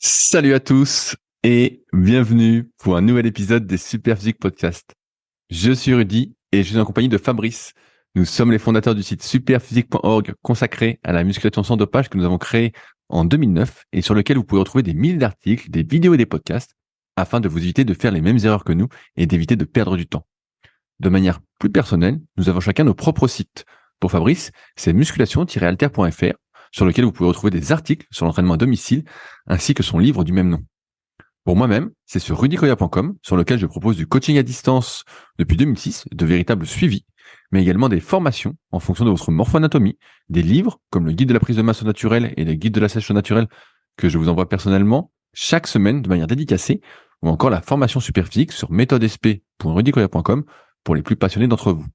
Salut à tous et bienvenue pour un nouvel épisode des Super Physique Podcast. Je suis Rudy et je suis en compagnie de Fabrice. Nous sommes les fondateurs du site superphysique.org consacré à la musculation sans dopage que nous avons créé en 2009 et sur lequel vous pouvez retrouver des milliers d'articles, des vidéos et des podcasts afin de vous éviter de faire les mêmes erreurs que nous et d'éviter de perdre du temps. De manière plus personnelle, nous avons chacun nos propres sites. Pour Fabrice, c'est musculation-alter.fr sur lequel vous pouvez retrouver des articles sur l'entraînement à domicile ainsi que son livre du même nom. Pour moi-même, c'est sur rudykoya.com sur lequel je propose du coaching à distance depuis 2006, de véritables suivis, mais également des formations en fonction de votre morpho-anatomie, des livres comme le guide de la prise de masse au naturel et le guide de la sèche au naturel que je vous envoie personnellement chaque semaine de manière dédicacée, ou encore la formation super physique sur méthodesp.rudykoya.com pour les plus passionnés d'entre vous.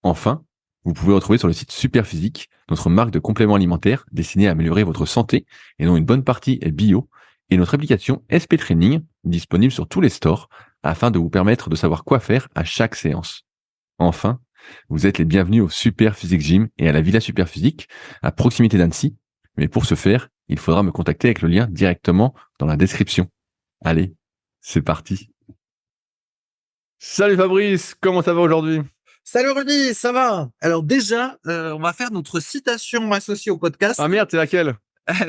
Enfin, vous pouvez retrouver sur le site Superphysique notre marque de compléments alimentaires destinée à améliorer votre santé et dont une bonne partie est bio, et notre application SP Training disponible sur tous les stores afin de vous permettre de savoir quoi faire à chaque séance. Enfin, vous êtes les bienvenus au Super Physique Gym et à la Villa Super Physique à proximité d'Annecy, mais pour ce faire, il faudra me contacter avec le lien directement dans la description. Allez, c'est parti. Salut Fabrice, comment ça va aujourd'hui ? Salut Rudy, ça va? Alors déjà, on va faire notre citation associée au podcast. Ah merde, c'est laquelle ?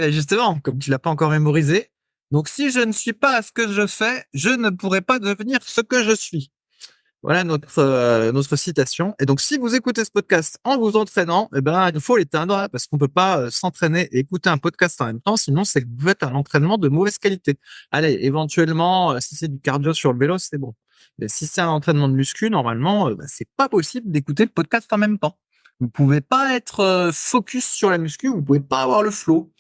Justement, comme tu l'as pas encore mémorisé. Donc, si je ne suis pas ce que je fais, je ne pourrai pas devenir ce que je suis. Voilà notre citation. Et donc, si vous écoutez ce podcast en vous entraînant, eh ben, il faut l'éteindre hein, parce qu'on peut pas s'entraîner et écouter un podcast en même temps. Sinon, c'est que vous faites un entraînement de mauvaise qualité. Allez, éventuellement, si c'est du cardio sur le vélo, c'est bon. Mais si c'est un entraînement de muscu, normalement, c'est pas possible d'écouter le podcast en même temps. Vous pouvez pas être focus sur la muscu, vous pouvez pas avoir le flow.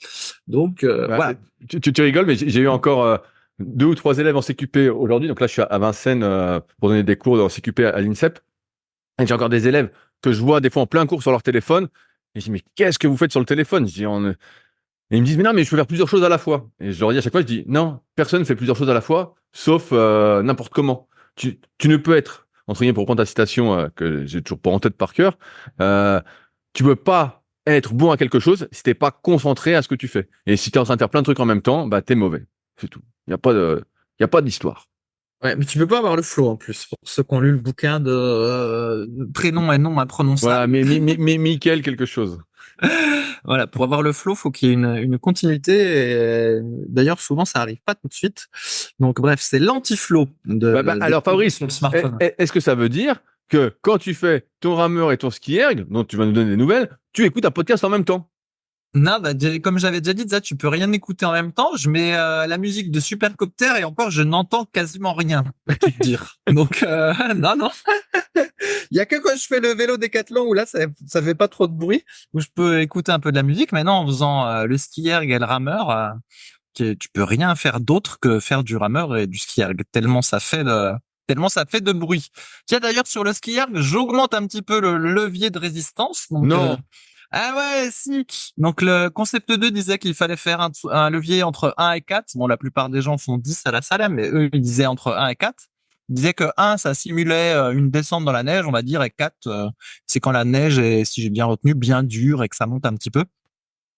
Donc voilà. Tu rigoles, mais j'ai eu encore 2 ou 3 élèves en CQP aujourd'hui. Donc là, je suis à Vincennes pour donner des cours en CQP à l'INSEP. Et j'ai encore des élèves que je vois des fois en plein cours sur leur téléphone. Et je dis, mais qu'est-ce que vous faites sur le téléphone ? Et ils me disent, mais non, mais je peux faire plusieurs choses à la fois. Et je leur dis à chaque fois, je dis, non, personne ne fait plusieurs choses à la fois, sauf n'importe comment. Tu ne peux être, entre guillemets, pour reprendre ta citation que j'ai toujours pas en tête par cœur, tu peux pas être bon à quelque chose si t'es pas concentré à ce que tu fais. Et si t'es en train de faire plein de trucs en même temps, bah t'es mauvais. C'est tout. Il y a pas d'histoire. Ouais, mais tu peux pas avoir le flow en plus. Pour ceux qui ont lu le bouquin de prénom et nom Voilà, imprononçable. mais Mickaël quelque chose. Voilà, pour avoir le flow, faut qu'il y ait une continuité. Et, d'ailleurs, souvent, ça arrive pas tout de suite. Donc, bref, c'est l'anti-flow Alors Fabrice, sur le smartphone. est-ce que ça veut dire que quand tu fais ton rameur et ton ski erg, dont tu vas nous donner des nouvelles, tu écoutes un podcast en même temps? Non, comme j'avais déjà dit, ça, tu peux rien écouter en même temps. Je mets la musique de Supercopter et encore, je n'entends quasiment rien, pour tout te dire. Donc, non, non. Il y a que quand je fais le vélo décathlon où là, ça fait pas trop de bruit, où je peux écouter un peu de la musique. Mais non, en faisant le ski erg et le rameur, tu peux rien faire d'autre que faire du rameur et du ski erg, tellement ça fait de bruit. Tiens, d'ailleurs, sur le ski erg, j'augmente un petit peu le levier de résistance. Donc, Non. ah ouais, si. Donc, le concept 2 disait qu'il fallait faire un levier entre 1 et 4. Bon, la plupart des gens font 10 à la salle, mais eux, ils disaient entre 1 et 4. Ils disaient que 1, ça simulait une descente dans la neige, on va dire, et 4, c'est quand la neige est, si j'ai bien retenu, bien dure et que ça monte un petit peu.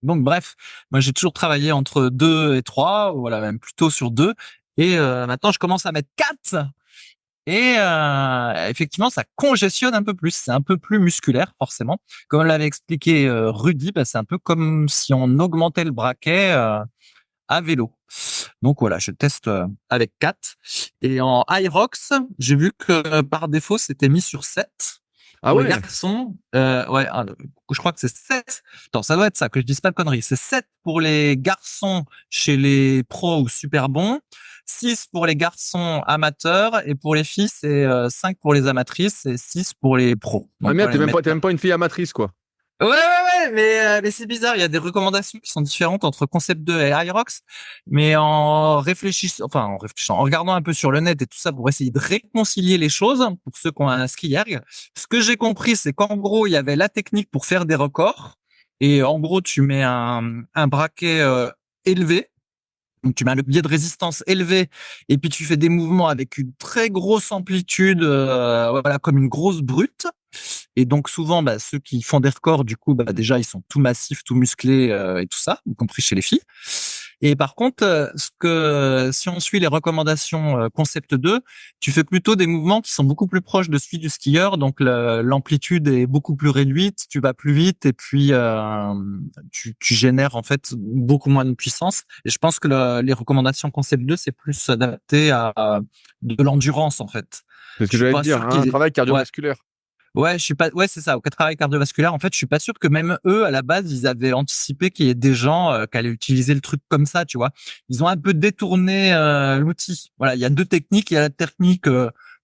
Donc, bref, moi, j'ai toujours travaillé entre 2 et 3, voilà, même plutôt sur 2. Et maintenant, je commence à mettre 4. Et effectivement, ça congestionne un peu plus. C'est un peu plus musculaire, forcément. Comme l'avait expliqué Rudy, bah, c'est un peu comme si on augmentait le braquet à vélo. Donc voilà, je teste avec 4. Et en Hyrox, j'ai vu que par défaut, c'était mis sur 7. Ah Pour ouais. les garçons, ouais, je crois que c'est 7. Attends, ça doit être ça, que je dise pas de conneries. C'est 7 pour les garçons chez les pros ou super bons, 6 pour les garçons amateurs, et pour les filles, c'est 5 pour les amatrices et 6 pour les pros. Ah Donc, merde, voilà, t'es même pas une fille amatrice, quoi. Ouais, mais c'est bizarre. Il y a des recommandations qui sont différentes entre Concept 2 et Hyrox. Mais en réfléchissant, en regardant un peu sur le net et tout ça pour essayer de réconcilier les choses pour ceux qui ont un ski erg, ce que j'ai compris, c'est qu'en gros, il y avait la technique pour faire des records. Et en gros, tu mets un braquet élevé. Donc, tu mets un levier de résistance élevé et puis tu fais des mouvements avec une très grosse amplitude, voilà, comme une grosse brute. Et donc souvent, bah, ceux qui font des records, du coup, bah, déjà ils sont tout massifs, tout musclés et tout ça, y compris chez les filles. Et par contre, si on suit les recommandations concept 2, tu fais plutôt des mouvements qui sont beaucoup plus proches de celui du skieur, donc l'amplitude est beaucoup plus réduite, tu vas plus vite et puis tu génères en fait beaucoup moins de puissance. Et je pense que les recommandations concept 2, c'est plus adapté à de l'endurance en fait. C'est ce que Je suis j'allais te pas dire, sûr un travail Ouais. cardiovasculaire. Ouais, je suis pas. Ouais, c'est ça. Au travail cardiovasculaire, en fait, je suis pas sûr que même eux, à la base, ils avaient anticipé qu'il y ait des gens qui allaient utiliser le truc comme ça, tu vois. Ils ont un peu détourné l'outil. Voilà, il y a deux techniques. Il y a la technique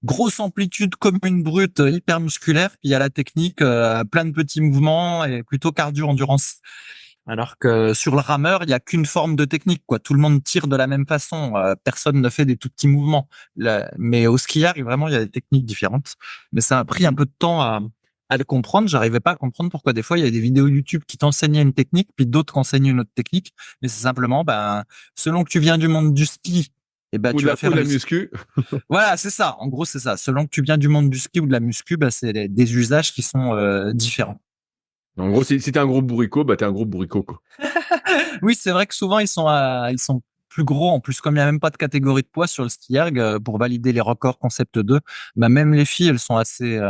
grosse amplitude comme une brute, hyper musculaire. Puis il y a la technique plein de petits mouvements et plutôt cardio-endurance. Alors que sur le rameur, il y a qu'une forme de technique, quoi. Tout le monde tire de la même façon. Personne ne fait des tout petits mouvements. Mais au skieur, vraiment, il y a des techniques différentes. Mais ça a pris un peu de temps à le comprendre. J'arrivais pas à comprendre pourquoi des fois il y a des vidéos YouTube qui t'enseignaient une technique, puis d'autres qui enseignaient une autre technique. Mais c'est simplement, selon que tu viens du monde du ski, et Ou tu vas faire de la muscu. Voilà, c'est ça. En gros, c'est ça. Selon que tu viens du monde du ski ou de la muscu, c'est des usages qui sont différents. En gros, si t'es un gros bourricot, t'es un gros bourricot, quoi. Oui, c'est vrai que souvent ils sont plus gros. En plus, comme il n'y a même pas de catégorie de poids sur le ski erg pour valider les records concept 2, même les filles, elles sont assez,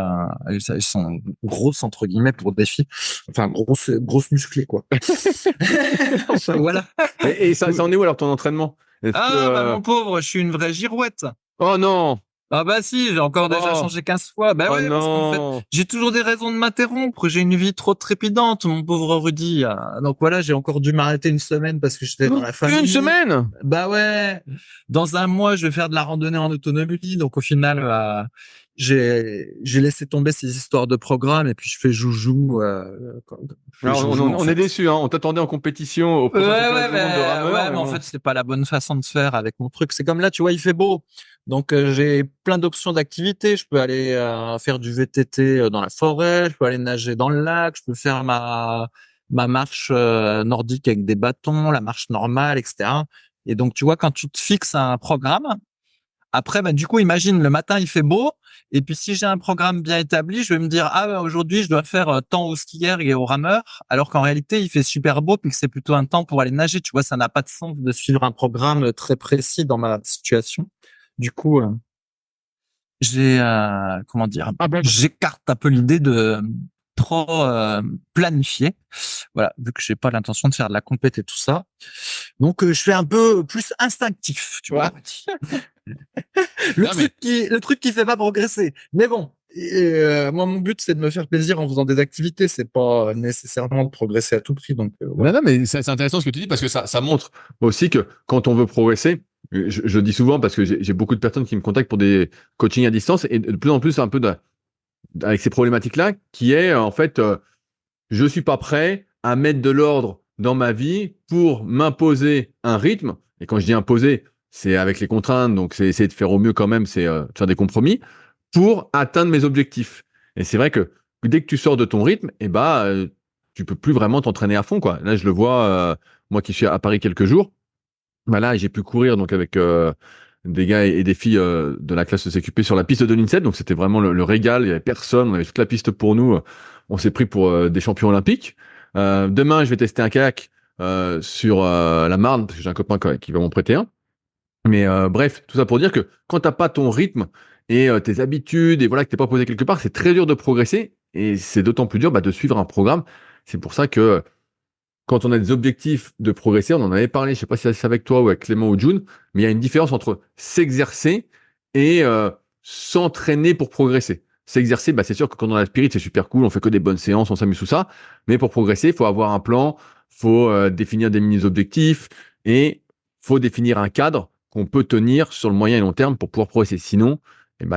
elles sont grosses entre guillemets pour des filles. Enfin, grosses musclées quoi. Enfin, voilà. Et ça en est où alors ton entraînement? Mon pauvre, je suis une vraie girouette. Oh non! Ah si, j'ai encore déjà Oh, changé 15 fois. oh Ouais, parce qu'en fait, non! j'ai toujours des raisons de m'interrompre. J'ai une vie trop trépidante, mon pauvre Rudy. Donc voilà, j'ai encore dû m'arrêter une semaine parce que j'étais dans la famille. Une semaine? Bah ouais. Dans un mois, je vais faire de la randonnée en autonomie. Donc au final, j'ai laissé tomber ces histoires de programme et puis je fais joujou. Alors, on est déçus, hein. On t'attendait en compétition au prochain championnat du monde de rameur. Mais en fait, c'est pas la bonne façon de faire avec mon truc. C'est comme là, tu vois, il fait beau. Donc j'ai plein d'options d'activités. Je peux aller faire du VTT dans la forêt, je peux aller nager dans le lac, je peux faire ma marche nordique avec des bâtons, la marche normale, etc. Et donc tu vois, quand tu te fixes un programme, après, du coup, imagine le matin il fait beau, et puis si j'ai un programme bien établi, je vais me dire aujourd'hui je dois faire temps au skieur et au rameur, alors qu'en réalité il fait super beau puis que c'est plutôt un temps pour aller nager. Tu vois, ça n'a pas de sens de suivre un programme très précis dans ma situation. Du coup, j'ai comment dire, j'écarte un peu l'idée de trop planifier. Voilà, vu que j'ai pas l'intention de faire de la compète et tout ça. Donc je fais un peu plus instinctif, tu vois. Le truc qui fait pas progresser. Mais bon, moi mon but c'est de me faire plaisir en faisant des activités, c'est pas nécessairement de progresser à tout prix. Donc Non, mais c'est intéressant ce que tu dis parce que ça montre aussi que quand on veut progresser, je dis souvent parce que j'ai beaucoup de personnes qui me contactent pour des coachings à distance et de plus en plus un peu avec ces problématiques-là qui est en fait je suis pas prêt à mettre de l'ordre dans ma vie pour m'imposer un rythme. Et quand je dis imposer, c'est avec les contraintes, donc c'est essayer de faire au mieux quand même, c'est faire des compromis pour atteindre mes objectifs. Et c'est vrai que dès que tu sors de ton rythme, tu peux plus vraiment t'entraîner à fond, quoi. Là, je le vois, moi qui suis à Paris quelques jours, là, j'ai pu courir donc avec des gars et des filles de la classe CQP sur la piste de l'INSEP, donc c'était vraiment le régal. Il y avait personne, on avait toute la piste pour nous. On s'est pris pour des champions olympiques. Demain, je vais tester un kayak sur la Marne parce que j'ai un copain qui va m'en prêter un. Mais bref, tout ça pour dire que quand t'as pas ton rythme et tes habitudes et voilà que t'es pas posé quelque part, c'est très dur de progresser et c'est d'autant plus dur de suivre un programme. C'est pour ça que quand on a des objectifs de progresser, on en avait parlé, je sais pas si c'est avec toi ou avec Clément ou June, mais il y a une différence entre s'exercer et s'entraîner pour progresser. S'exercer, c'est sûr que quand on a la spirit, c'est super cool, on fait que des bonnes séances, on s'amuse tout ça, mais pour progresser, il faut avoir un plan, faut définir des mini-objectifs et faut définir un cadre qu'on peut tenir sur le moyen et long terme pour pouvoir progresser. Sinon,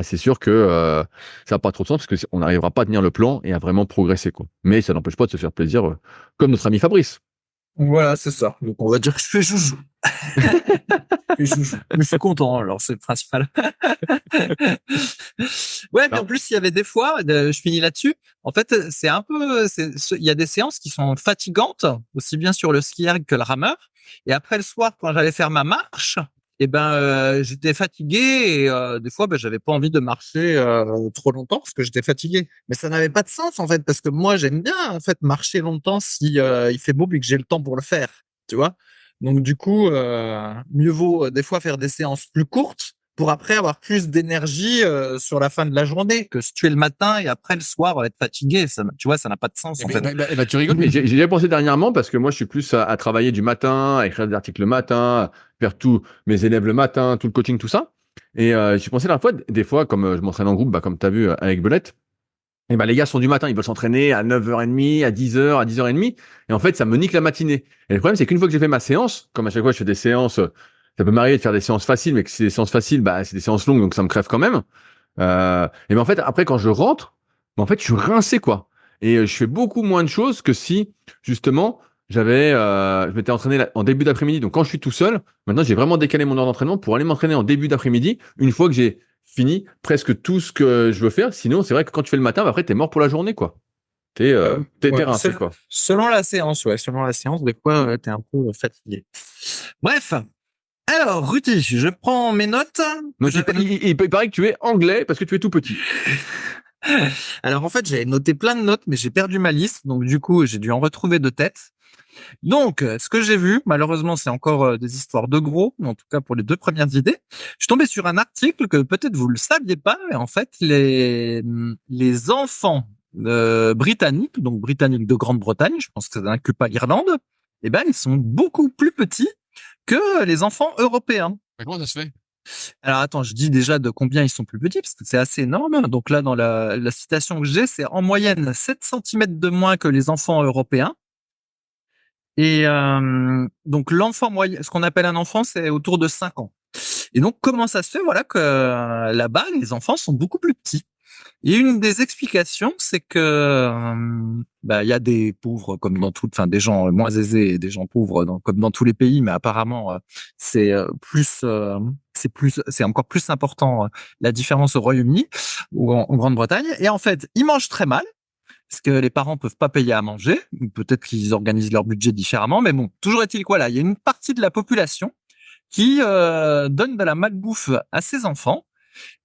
c'est sûr que ça n'a pas trop de sens parce qu'on n'arrivera pas à tenir le plan et à vraiment progresser, quoi. Mais ça n'empêche pas de se faire plaisir, comme notre ami Fabrice. voilà, c'est ça. Donc on va dire que je fais joujou. Mais je suis content, alors c'est le principal. Ouais, mais en plus, il y avait des fois, je finis là-dessus. En fait, c'est un peu, il y a des séances qui sont fatigantes, aussi bien sur le ski erg que le rameur. Et après le soir, quand j'allais faire ma marche, j'étais fatigué et des fois, j'avais pas envie de marcher trop longtemps parce que j'étais fatigué. Mais ça n'avait pas de sens en fait, parce que moi, j'aime bien en fait marcher longtemps si il fait beau et que j'ai le temps pour le faire, tu vois. Donc du coup, mieux vaut des fois faire des séances plus courtes pour après avoir plus d'énergie sur la fin de la journée que si tu es le matin et après le soir être fatigué. Ça, tu vois, ça n'a pas de sens en fait. Tu rigoles, mais j'ai déjà pensé dernièrement parce que moi, je suis plus à travailler du matin, à écrire des articles le matin, à faire tous mes élèves le matin, tout le coaching, tout ça. Et j'ai pensé la dernière fois, des fois, comme je m'entraîne en groupe, comme tu as vu avec Belette, et les gars sont du matin, ils veulent s'entraîner à 9h30, à 10h, à 10h30. Et en fait, ça me nique la matinée. Et le problème, c'est qu'une fois que j'ai fait ma séance, comme à chaque fois je fais des séances, ça peut m'arriver de faire des séances faciles, mais que c'est des séances faciles, c'est des séances longues, donc ça me crève quand même. Et en fait, après, quand je rentre, en fait, je suis rincé, quoi. Et je fais beaucoup moins de choses que si, justement, je m'étais entraîné en début d'après-midi. Donc, quand je suis tout seul, maintenant, j'ai vraiment décalé mon heure d'entraînement pour aller m'entraîner en début d'après-midi, une fois que j'ai fini presque tout ce que je veux faire. Sinon, c'est vrai que quand tu fais le matin, après, t'es mort pour la journée, quoi. T'es rincé, quoi. Selon la séance, selon la séance, des fois, t'es un peu fatigué. Bref. Alors, Rudy, je prends mes notes. Donc, il paraît que tu es anglais parce que tu es tout petit. Alors, en fait, j'avais noté plein de notes, mais j'ai perdu ma liste. Donc, du coup, j'ai dû en retrouver de tête. Donc, ce que j'ai vu, malheureusement, c'est encore des histoires de gros, en tout cas pour les 2 premières idées. Je suis tombé sur un article que peut-être vous le saviez pas, mais en fait, les enfants britanniques, donc britanniques de Grande-Bretagne, je pense que ça n'inclut pas l'Irlande, eh ben, ils sont beaucoup plus petits que les enfants européens. Mais comment ça se fait? Alors attends, je dis déjà de combien ils sont plus petits, parce que c'est assez énorme. Donc là, dans la citation que j'ai, c'est en moyenne 7 centimètres de moins que les enfants européens. Et donc l'enfant moyen, ce qu'on appelle un enfant, c'est autour de 5 ans. Et donc comment ça se fait, voilà, que là-bas les enfants sont beaucoup plus petits. Et une des explications, c'est que il y a des pauvres comme dans tout, enfin des gens moins aisés et des gens pauvres comme dans tous les pays, mais apparemment c'est encore plus important la différence au Royaume-Uni ou en Grande-Bretagne. Et en fait, ils mangent très mal parce que les parents peuvent pas payer à manger, ou peut-être qu'ils organisent leur budget différemment, mais bon, toujours est-il quoi là, il y a une partie de la population qui donne de la malbouffe à ses enfants,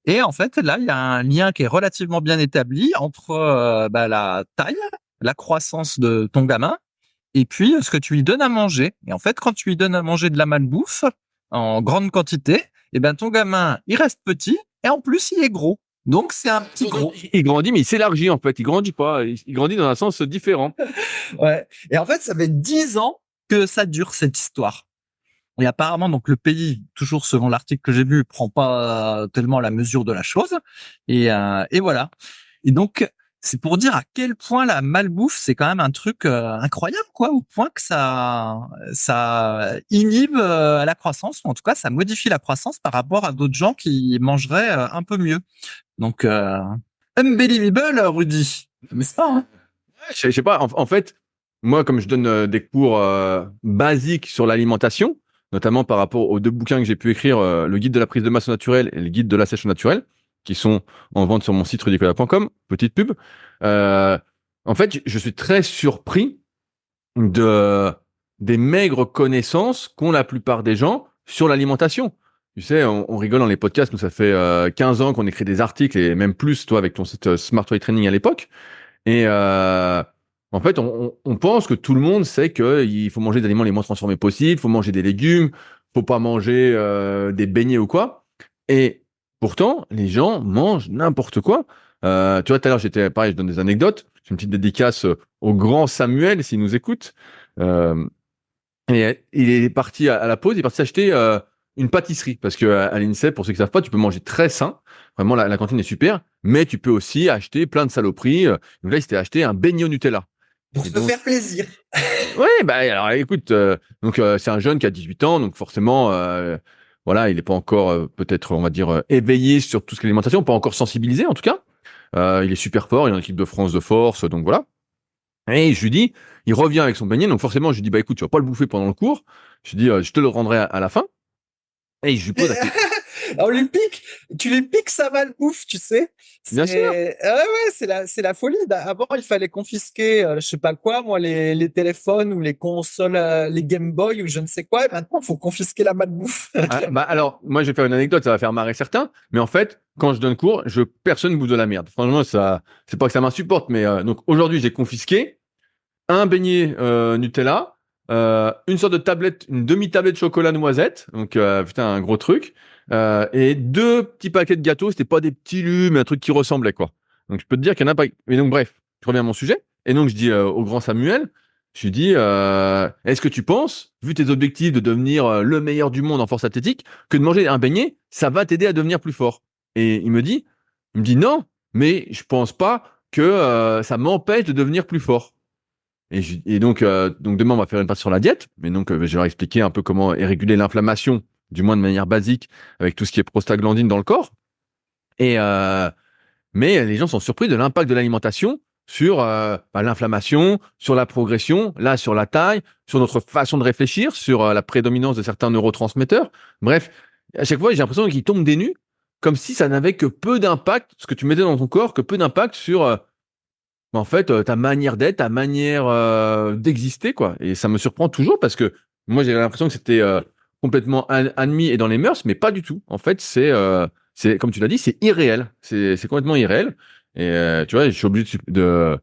et en fait là, il y a un lien qui est relativement bien établi entre la taille, la croissance de ton gamin, et puis ce que tu lui donnes à manger. Et en fait, quand tu lui donnes à manger de la malbouffe en grande quantité, et ben ton gamin, il reste petit, et en plus, il est gros. Donc, c'est un petit gros. Il grandit, mais il s'élargit, en fait. Il grandit pas. Il grandit dans un sens différent. Ouais. Et en fait, ça fait 10 ans que ça dure, cette histoire. Et apparemment, donc, le pays, toujours selon l'article que j'ai vu, prend pas tellement la mesure de la chose. Et voilà. Et donc, c'est pour dire à quel point la malbouffe, c'est quand même un truc incroyable, quoi, au point que ça inhibe la croissance, ou en tout cas, ça modifie la croissance par rapport à d'autres gens qui mangeraient un peu mieux. Donc, unbelievable, Rudy. Mais c'est pas, hein. Je sais pas. En fait, moi, comme je donne des cours basiques sur l'alimentation, notamment par rapport aux 2 bouquins que j'ai pu écrire, le guide de la prise de masse naturelle et le guide de la sèche naturelle, qui sont en vente sur mon site rudicola.com, petite pub. En fait, je suis très surpris des maigres connaissances qu'ont la plupart des gens sur l'alimentation. Tu sais, on rigole dans les podcasts, nous ça fait 15 ans qu'on écrit des articles et même plus, toi, avec ton site Smart Way Training à l'époque. Et en fait, on pense que tout le monde sait qu'il faut manger des aliments les moins transformés possibles, il faut manger des légumes, faut pas manger des beignets ou quoi. Et pourtant, les gens mangent n'importe quoi. Tu vois, tout à l'heure, j'étais pareil, je donne des anecdotes. J'ai une petite dédicace au grand Samuel, s'il nous écoute. Euh, et il est parti à la pause, il est parti acheter une pâtisserie. Parce que à l'INSEP, pour ceux qui savent pas, tu peux manger très sain. Vraiment, la cantine est super. Mais tu peux aussi acheter plein de saloperies. Donc là, il s'était acheté un beignet au Nutella. Pour se faire plaisir. Ouais, alors écoute, c'est un jeune qui a 18 ans, donc forcément, voilà, il n'est pas encore peut-être, on va dire, éveillé sur tout ce qui est alimentation, pas encore sensibilisé en tout cas. Il est super fort, il est en équipe de France de force, donc voilà. Et je lui dis, il revient avec son beignet, donc forcément, je lui dis, bah écoute, tu vas pas le bouffer pendant le cours. Je lui dis, je te le rendrai à la fin. Et je lui pose la question. Tu lui piques sa malbouffe, tu sais. Bien sûr. Ouais, c'est la folie. Avant, il fallait confisquer, je sais pas quoi, moi, les téléphones ou les consoles, les Game Boy ou je ne sais quoi. Et maintenant, il faut confisquer la malbouffe. Alors, moi, je vais faire une anecdote, ça va faire marrer certains. Mais en fait, quand je donne cours, personne ne bouffe de la merde. Franchement, c'est pas que ça m'insupporte, mais donc aujourd'hui, j'ai confisqué un beignet Nutella, une sorte de tablette, une demi-tablette chocolat noisette, donc putain un gros truc, et 2 petits paquets de gâteaux. C'était pas des petits lus, mais un truc qui ressemblait quoi. Donc je peux te dire qu'il y en a pas. Mais donc bref, je reviens à mon sujet. Et donc je dis au grand Samuel, je lui dis, est-ce que tu penses, vu tes objectifs de devenir le meilleur du monde en force athlétique, que de manger un beignet, ça va t'aider à devenir plus fort? Et il me dit non, mais je pense pas que ça m'empêche de devenir plus fort. Et donc demain, on va faire une partie sur la diète, mais donc je vais leur expliquer un peu comment est régulée l'inflammation, du moins de manière basique, avec tout ce qui est prostaglandine dans le corps. Et mais les gens sont surpris de l'impact de l'alimentation sur l'inflammation, sur la progression, là sur la taille, sur notre façon de réfléchir, sur la prédominance de certains neurotransmetteurs. Bref, à chaque fois, j'ai l'impression qu'ils tombent des nues, comme si ça n'avait que peu d'impact, ce que tu mettais dans ton corps, que peu d'impact sur en fait, ta manière d'être, ta manière d'exister, quoi. Et ça me surprend toujours parce que moi, j'ai l'impression que c'était complètement admis et dans les mœurs, mais pas du tout. En fait, c'est comme tu l'as dit, c'est irréel. C'est complètement irréel. Et tu vois, je suis obligé de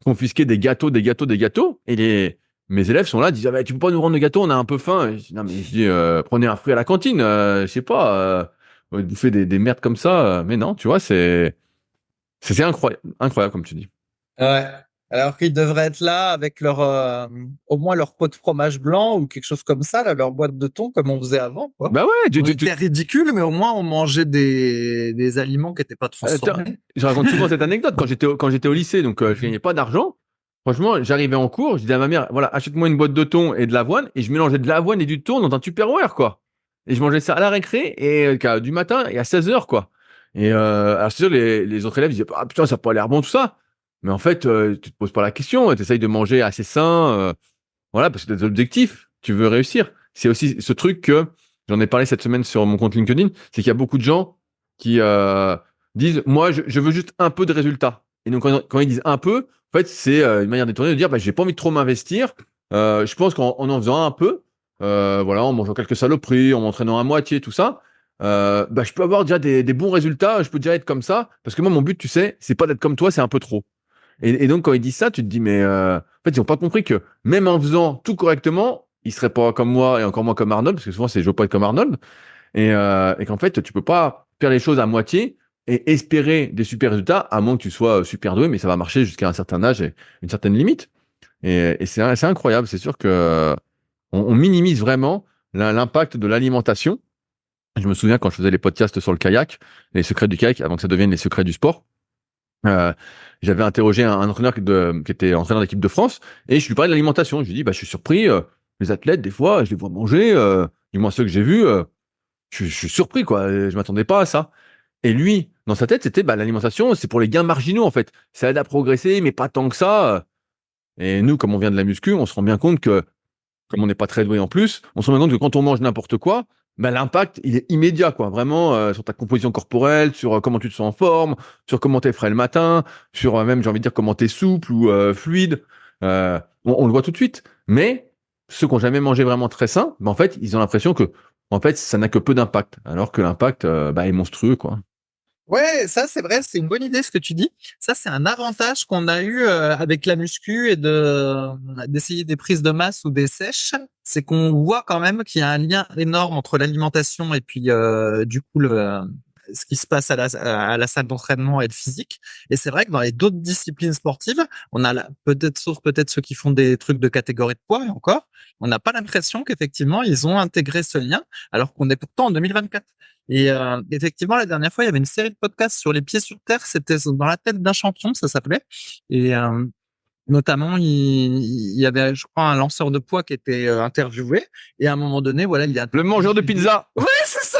confisquer des gâteaux, des gâteaux, des gâteaux. Et mes élèves sont là, disent, ah, bah, tu peux pas nous rendre des gâteaux, on a un peu faim. Et je dis, non, mais je dis, prenez un fruit à la cantine, je sais pas, bouffer des merdes comme ça. Mais non, tu vois, c'est incroyable, incroyable, comme tu dis. Ouais. Alors qu'ils devraient être là avec leur au moins leur pot de fromage blanc ou quelque chose comme ça, là, leur boîte de thon comme on faisait avant, quoi. Bah ouais, On était ridicule, mais au moins on mangeait des aliments qui n'étaient pas transformés. je raconte souvent cette anecdote. Quand j'étais au lycée, donc je gagnais pas d'argent. Franchement, j'arrivais en cours, je disais à ma mère, voilà, achète-moi une boîte de thon et de l'avoine, et je mélangeais de l'avoine et du thon dans un Tupperware, quoi. Et je mangeais ça à la récré et du matin et à 16h, quoi. Et alors c'est sûr, les autres élèves disaient, ah putain, ça a pas l'air bon tout ça. Mais en fait, tu te poses pas la question, tu essayes de manger assez sain, voilà, parce que t'as des objectifs, tu veux réussir. C'est aussi ce truc que j'en ai parlé cette semaine sur mon compte LinkedIn, c'est qu'il y a beaucoup de gens qui disent, moi, je veux juste un peu de résultats. Et donc, quand ils disent un peu, en fait, c'est une manière détournée de dire, bah, j'ai pas envie de trop m'investir. Je pense qu'en faisant un peu, voilà, en mangeant quelques saloperies, en m'entraînant à moitié, tout ça, bah, je peux avoir déjà des bons résultats, je peux déjà être comme ça. Parce que moi, mon but, tu sais, c'est pas d'être comme toi, c'est un peu trop. Et donc, quand ils disent ça, tu te dis, mais en fait, ils n'ont pas compris que même en faisant tout correctement, ils seraient pas comme moi et encore moins comme Arnold, parce que souvent, c'est je veux pas être comme Arnold. Et qu'en fait, tu peux pas faire les choses à moitié et espérer des super résultats, à moins que tu sois super doué, mais ça va marcher jusqu'à un certain âge et une certaine limite. Et c'est incroyable. C'est sûr que on minimise vraiment l'impact de l'alimentation. Je me souviens quand je faisais les podcasts sur le kayak, les secrets du kayak, avant que ça devienne les secrets du sport. Euh, J'avais interrogé un entraîneur qui était entraîneur d'équipe de France et je lui parlais de l'alimentation. Je lui dis, bah, je suis surpris, les athlètes, des fois, je les vois manger, du moins ceux que j'ai vus, je suis surpris, quoi. Je m'attendais pas à ça. Et lui, dans sa tête, c'était, bah, l'alimentation, c'est pour les gains marginaux, en fait. Ça aide à progresser, mais pas tant que ça. Et nous, comme on vient de la muscu, on se rend bien compte que, comme on n'est pas très doué en plus, on se rend bien compte que quand on mange n'importe quoi, bah, l'impact, il est immédiat, quoi. Vraiment, sur ta composition corporelle, sur comment tu te sens en forme, sur comment t'es frais le matin, sur même, j'ai envie de dire, comment t'es souple ou fluide. On le voit tout de suite. Mais ceux qui n'ont jamais mangé vraiment très sain, bah, en fait, ils ont l'impression que, en fait, ça n'a que peu d'impact, alors que l'impact, bah, est monstrueux, quoi. Ouais, ça c'est vrai, c'est une bonne idée ce que tu dis. Ça c'est un avantage qu'on a eu avec la muscu et d'essayer des prises de masse ou des sèches, c'est qu'on voit quand même qu'il y a un lien énorme entre l'alimentation et puis du coup ce qui se passe à la salle d'entraînement et le physique. Et c'est vrai que dans les d'autres disciplines sportives, on a peut-être sauf peut-être ceux qui font des trucs de catégorie de poids et encore, on n'a pas l'impression qu'effectivement ils ont intégré ce lien alors qu'on est pourtant en 2024. Et effectivement, la dernière fois, il y avait une série de podcasts sur les pieds sur terre. C'était dans la tête d'un champion, ça s'appelait. Et notamment, il y avait, je crois, un lanceur de poids qui était interviewé. Et à un moment donné, voilà, Le mangeur de pizza. Ouais, c'est ça.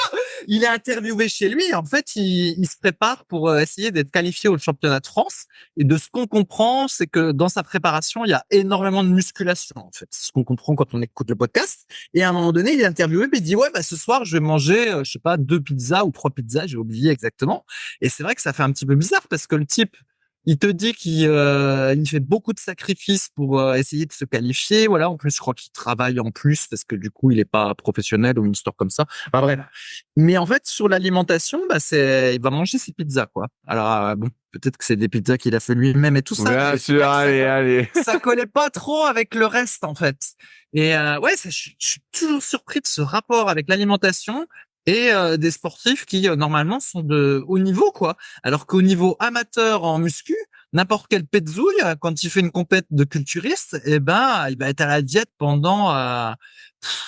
Il est interviewé chez lui. En fait, il se prépare pour essayer d'être qualifié au championnat de France. Et de ce qu'on comprend, c'est que dans sa préparation, il y a énormément de musculation. En fait, c'est ce qu'on comprend quand on écoute le podcast. Et à un moment donné, il est interviewé, puis il dit ouais, bah ce soir, je vais manger, je sais pas, 2 pizzas ou 3 pizzas, j'ai oublié exactement. Et c'est vrai que ça fait un petit peu bizarre parce que le type, Il te dit il fait beaucoup de sacrifices pour essayer de se qualifier. Voilà, en plus, je crois qu'il travaille en plus parce que du coup, il est pas professionnel ou une histoire comme ça. Enfin bref. Mais en fait, sur l'alimentation, il va manger ses pizzas, quoi. Alors bon, peut-être que c'est des pizzas qu'il a fait lui-même et tout ça. Bien sûr, allez. Ça collait pas trop avec le reste, en fait. Et ouais, je suis toujours surpris de ce rapport avec l'alimentation et des sportifs qui normalement sont de haut niveau, quoi. Alors qu'au niveau amateur en muscu, n'importe quel petzouille, quand il fait une compète de culturiste, il va être à la diète pendant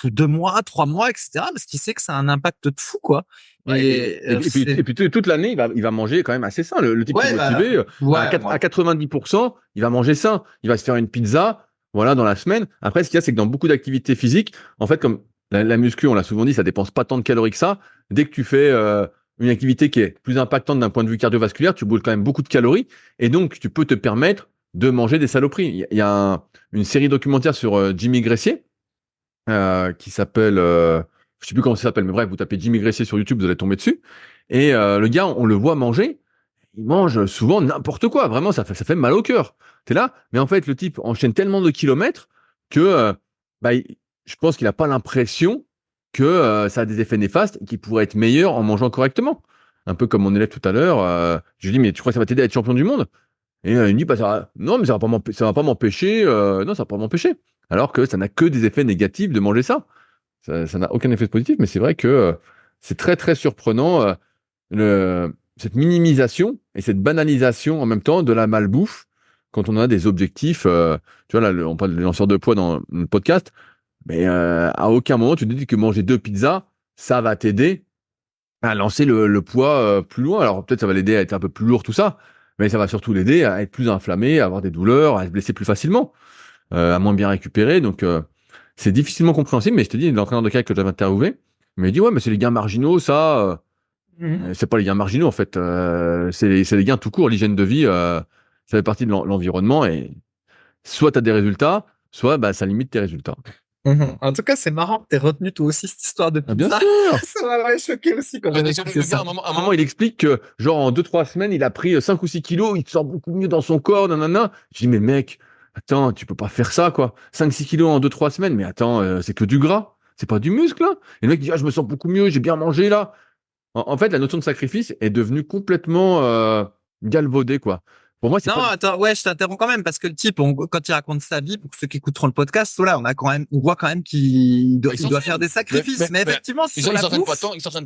2 mois, 3 mois, etc. Parce qu'il sait que ça a un impact de fou, quoi. Ouais, et puis toute l'année, il va manger quand même assez sain. Le type qui est motivé, à 90%, il va manger sain. Il va se faire une pizza, voilà, dans la semaine. Après, ce qu'il y a, c'est que dans beaucoup d'activités physiques, en fait, comme la muscu, on l'a souvent dit, ça dépense pas tant de calories que ça. Dès que tu fais une activité qui est plus impactante d'un point de vue cardiovasculaire, tu brûles quand même beaucoup de calories. Et donc, tu peux te permettre de manger des saloperies. Il y a une série documentaire sur Jimmy Gressier qui s'appelle... je sais plus comment ça s'appelle, mais bref, vous tapez Jimmy Gressier sur YouTube, vous allez tomber dessus. Et le gars, on le voit manger. Il mange souvent n'importe quoi. Vraiment, ça fait mal au cœur. T'es là, mais en fait, le type enchaîne tellement de kilomètres que je pense qu'il n'a pas l'impression que ça a des effets néfastes et qu'il pourrait être meilleur en mangeant correctement. Un peu comme mon élève tout à l'heure. Je lui dis, mais tu crois que ça va t'aider à être champion du monde? Et il me dit, non, mais ça va pas m'empêcher. Non, ça va pas m'empêcher. Alors que ça n'a que des effets négatifs de manger ça. Ça n'a aucun effet positif, mais c'est vrai que c'est très très surprenant cette minimisation et cette banalisation en même temps de la malbouffe quand on a des objectifs. Tu vois, là, on parle des lanceurs de poids dans le podcast, mais à aucun moment tu te dis que manger 2 pizzas, ça va t'aider à lancer le poids plus loin. Alors peut-être ça va l'aider à être un peu plus lourd, tout ça, mais ça va surtout l'aider à être plus inflammé, à avoir des douleurs, à se blesser plus facilement, à moins bien récupérer. Donc c'est difficilement compréhensible, mais je te dis, l'entraîneur de CAC que j'avais interviewé, il m'a dit, ouais, mais c'est les gains marginaux, ça, c'est pas les gains marginaux, en fait, c'est les gains tout court, l'hygiène de vie, ça fait partie de l'environnement, et soit tu as des résultats, soit ça limite tes résultats. En tout cas, c'est marrant que t'aies retenu toi aussi cette histoire de pizza. Bien sûr. Ça m'a choqué aussi quand j'ai écouté ça. À un moment, il explique que, genre, en 2-3 semaines, il a pris 5 ou 6 kilos, il se sent beaucoup mieux dans son corps, nanana. Je dis, mais mec, attends, tu peux pas faire ça, quoi. 5-6 kilos en 2-3 semaines, mais attends, c'est que du gras, c'est pas du muscle, là. Et le mec dit, ah, je me sens beaucoup mieux, j'ai bien mangé, là. En fait, la notion de sacrifice est devenue complètement galvaudée, quoi. Pour moi, c'est Non, attends, ouais, je t'interromps quand même parce que le type, quand il raconte sa vie, pour ceux qui écouteront le podcast, voilà, on voit quand même qu'il doit faire des sacrifices. Mais effectivement, ils s'entraînent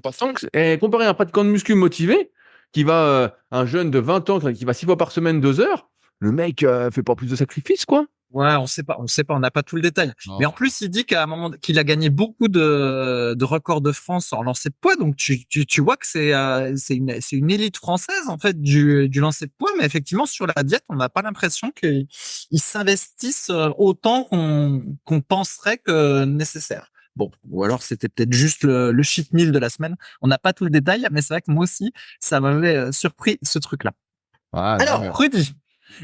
pas tant. Et comparé à un pratiquant de muscu motivé, qui va, un jeune de 20 ans, qui va 6 fois par semaine, 2 heures, le mec fait pas plus de sacrifices, quoi. Ouais, on sait pas, on n'a pas tout le détail. Non. Mais en plus, il dit qu'à un moment, qu'il a gagné beaucoup de records de France en lancer de poids. Donc, tu vois que c'est une élite française, en fait, du lancer de poids. Mais effectivement, sur la diète, on n'a pas l'impression qu'ils s'investissent autant qu'on penserait que nécessaire. Bon, ou alors c'était peut-être juste le cheat meal de la semaine. On n'a pas tout le détail, mais c'est vrai que moi aussi, ça m'avait surpris ce truc-là. Ah, Alors, Rudy,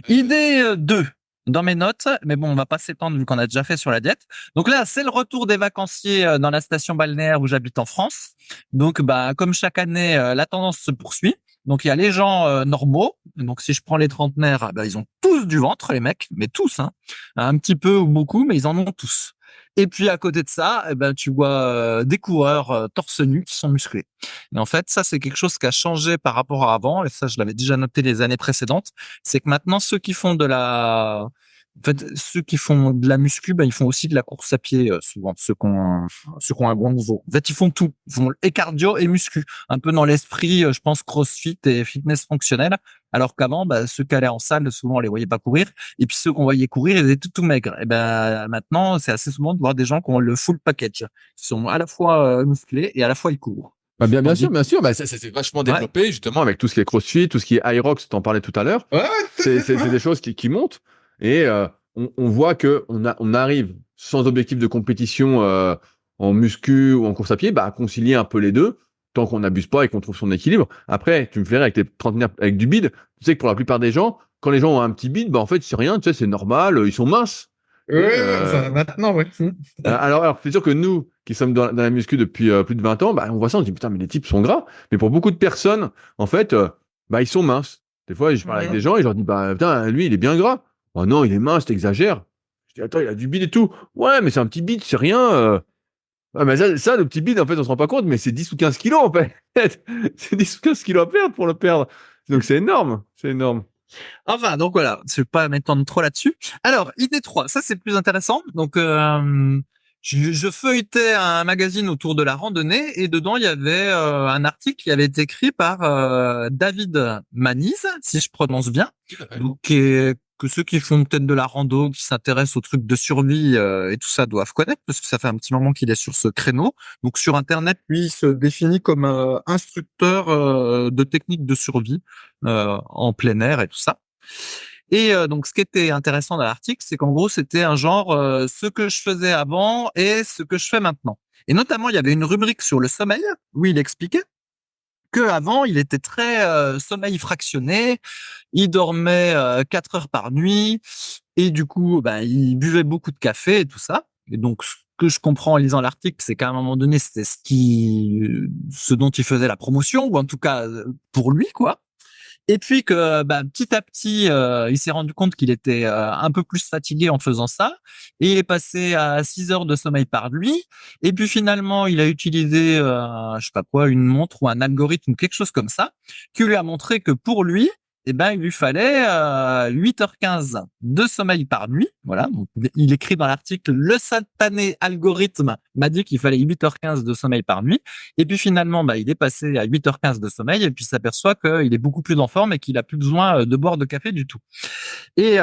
idée 2 dans mes notes, mais bon, on va pas s'étendre vu qu'on a déjà fait sur la diète. Donc là, c'est le retour des vacanciers dans la station balnéaire où j'habite en France. Donc, comme chaque année, la tendance se poursuit. Donc, il y a les gens normaux. Donc, si je prends les trentenaires, ils ont tous du ventre, les mecs, mais tous, hein. Un petit peu ou beaucoup, mais ils en ont tous. Et puis, à côté de ça, tu vois des coureurs torse nu qui sont musclés. Et en fait, ça, c'est quelque chose qui a changé par rapport à avant. Et ça, je l'avais déjà noté les années précédentes. C'est que maintenant, ceux qui font de la muscu, ils font aussi de la course à pied, souvent, ceux qui ont un bon niveau. En fait, ils font tout. Ils font et cardio et muscu. Un peu dans l'esprit, je pense, CrossFit et fitness fonctionnel. Alors qu'avant, ceux qui allaient en salle, souvent, on les voyait pas courir. Et puis, ceux qu'on voyait courir, ils étaient tout maigres. Et maintenant, c'est assez souvent de voir des gens qui ont le full package. Ils sont à la fois musclés et à la fois ils courent. Bien sûr. Ça c'est vachement développé, justement, avec tout ce qui est CrossFit, tout ce qui est Hyrox, t'en parlais tout à l'heure. Ouais. C'est des choses qui montent. Et on voit que on arrive sans objectif de compétition en muscu ou en course à pied, à concilier un peu les deux, tant qu'on n'abuse pas et qu'on trouve son équilibre. Après, tu me fais rire avec tes trentenaires avec du bide. Tu sais que pour la plupart des gens, quand les gens ont un petit bide, en fait, c'est rien, tu sais, c'est normal, ils sont minces. Maintenant, ouais. Alors, c'est sûr que nous, qui sommes dans la muscu depuis plus de 20 ans, on voit ça, on se dit, putain, mais les types sont gras. Mais pour beaucoup de personnes, en fait, ils sont minces. Des fois, je parle avec des gens et je leur dis, bah, putain, lui, il est bien gras. Oh non, il est mince, t'exagères. Je dis, attends, il a du bide et tout. Ouais, mais c'est un petit bide, c'est rien. Ah, mais ça, le petit bide, en fait, on se rend pas compte, mais c'est 10 ou 15 kilos, en fait. C'est 10 ou 15 kilos à perdre pour le perdre. Donc, c'est énorme. C'est énorme. Enfin, donc voilà, je vais pas m'étendre trop là-dessus. Alors, idée 3, ça c'est plus intéressant. Donc, je feuilletais un magazine autour de la randonnée et dedans il y avait un article qui avait été écrit par David Maniz, si je prononce bien, donc, que ceux qui font peut-être de la rando, qui s'intéressent aux trucs de survie et tout ça doivent connaître parce que ça fait un petit moment qu'il est sur ce créneau. Donc sur Internet, lui, il se définit comme instructeur de techniques de survie en plein air et tout ça. Et donc, ce qui était intéressant dans l'article, c'est qu'en gros, c'était un genre ce que je faisais avant et ce que je fais maintenant. Et notamment, il y avait une rubrique sur le sommeil où il expliquait que avant, il était très sommeil fractionné. Il dormait 4 heures par nuit et du coup, ben, il buvait beaucoup de café et tout ça. Et donc, ce que je comprends en lisant l'article, c'est qu'à un moment donné, c'était ce dont il faisait la promotion, ou en tout cas pour lui, quoi. Et puis que bah, petit à petit, il s'est rendu compte qu'il était un peu plus fatigué en faisant ça. Et il est passé à 6 heures de sommeil par nuit. Et puis finalement, il a utilisé, je sais pas quoi, une montre ou un algorithme ou quelque chose comme ça, qui lui a montré que pour lui, eh ben, il lui fallait 8h15 de sommeil par nuit. Voilà. Donc, il écrit dans l'article, le satané algorithme m'a dit qu'il fallait 8h15 de sommeil par nuit. Et puis finalement, bah, il est passé à 8h15 de sommeil et puis s'aperçoit qu'il est beaucoup plus en forme et qu'il a plus besoin de boire de café du tout. Et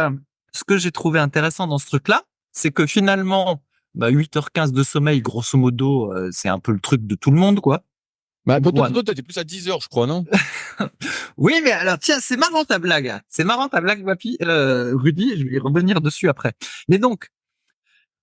ce que j'ai trouvé intéressant dans ce truc-là, c'est que finalement, bah, 8h15 de sommeil, grosso modo, c'est un peu le truc de tout le monde, quoi. Bah, toi, Ouais. t'étais plus à 10 heures, je crois, non? Oui, mais alors, tiens, c'est marrant ta blague. C'est marrant ta blague, Wapi, Rudy, je vais y revenir dessus après. Mais donc,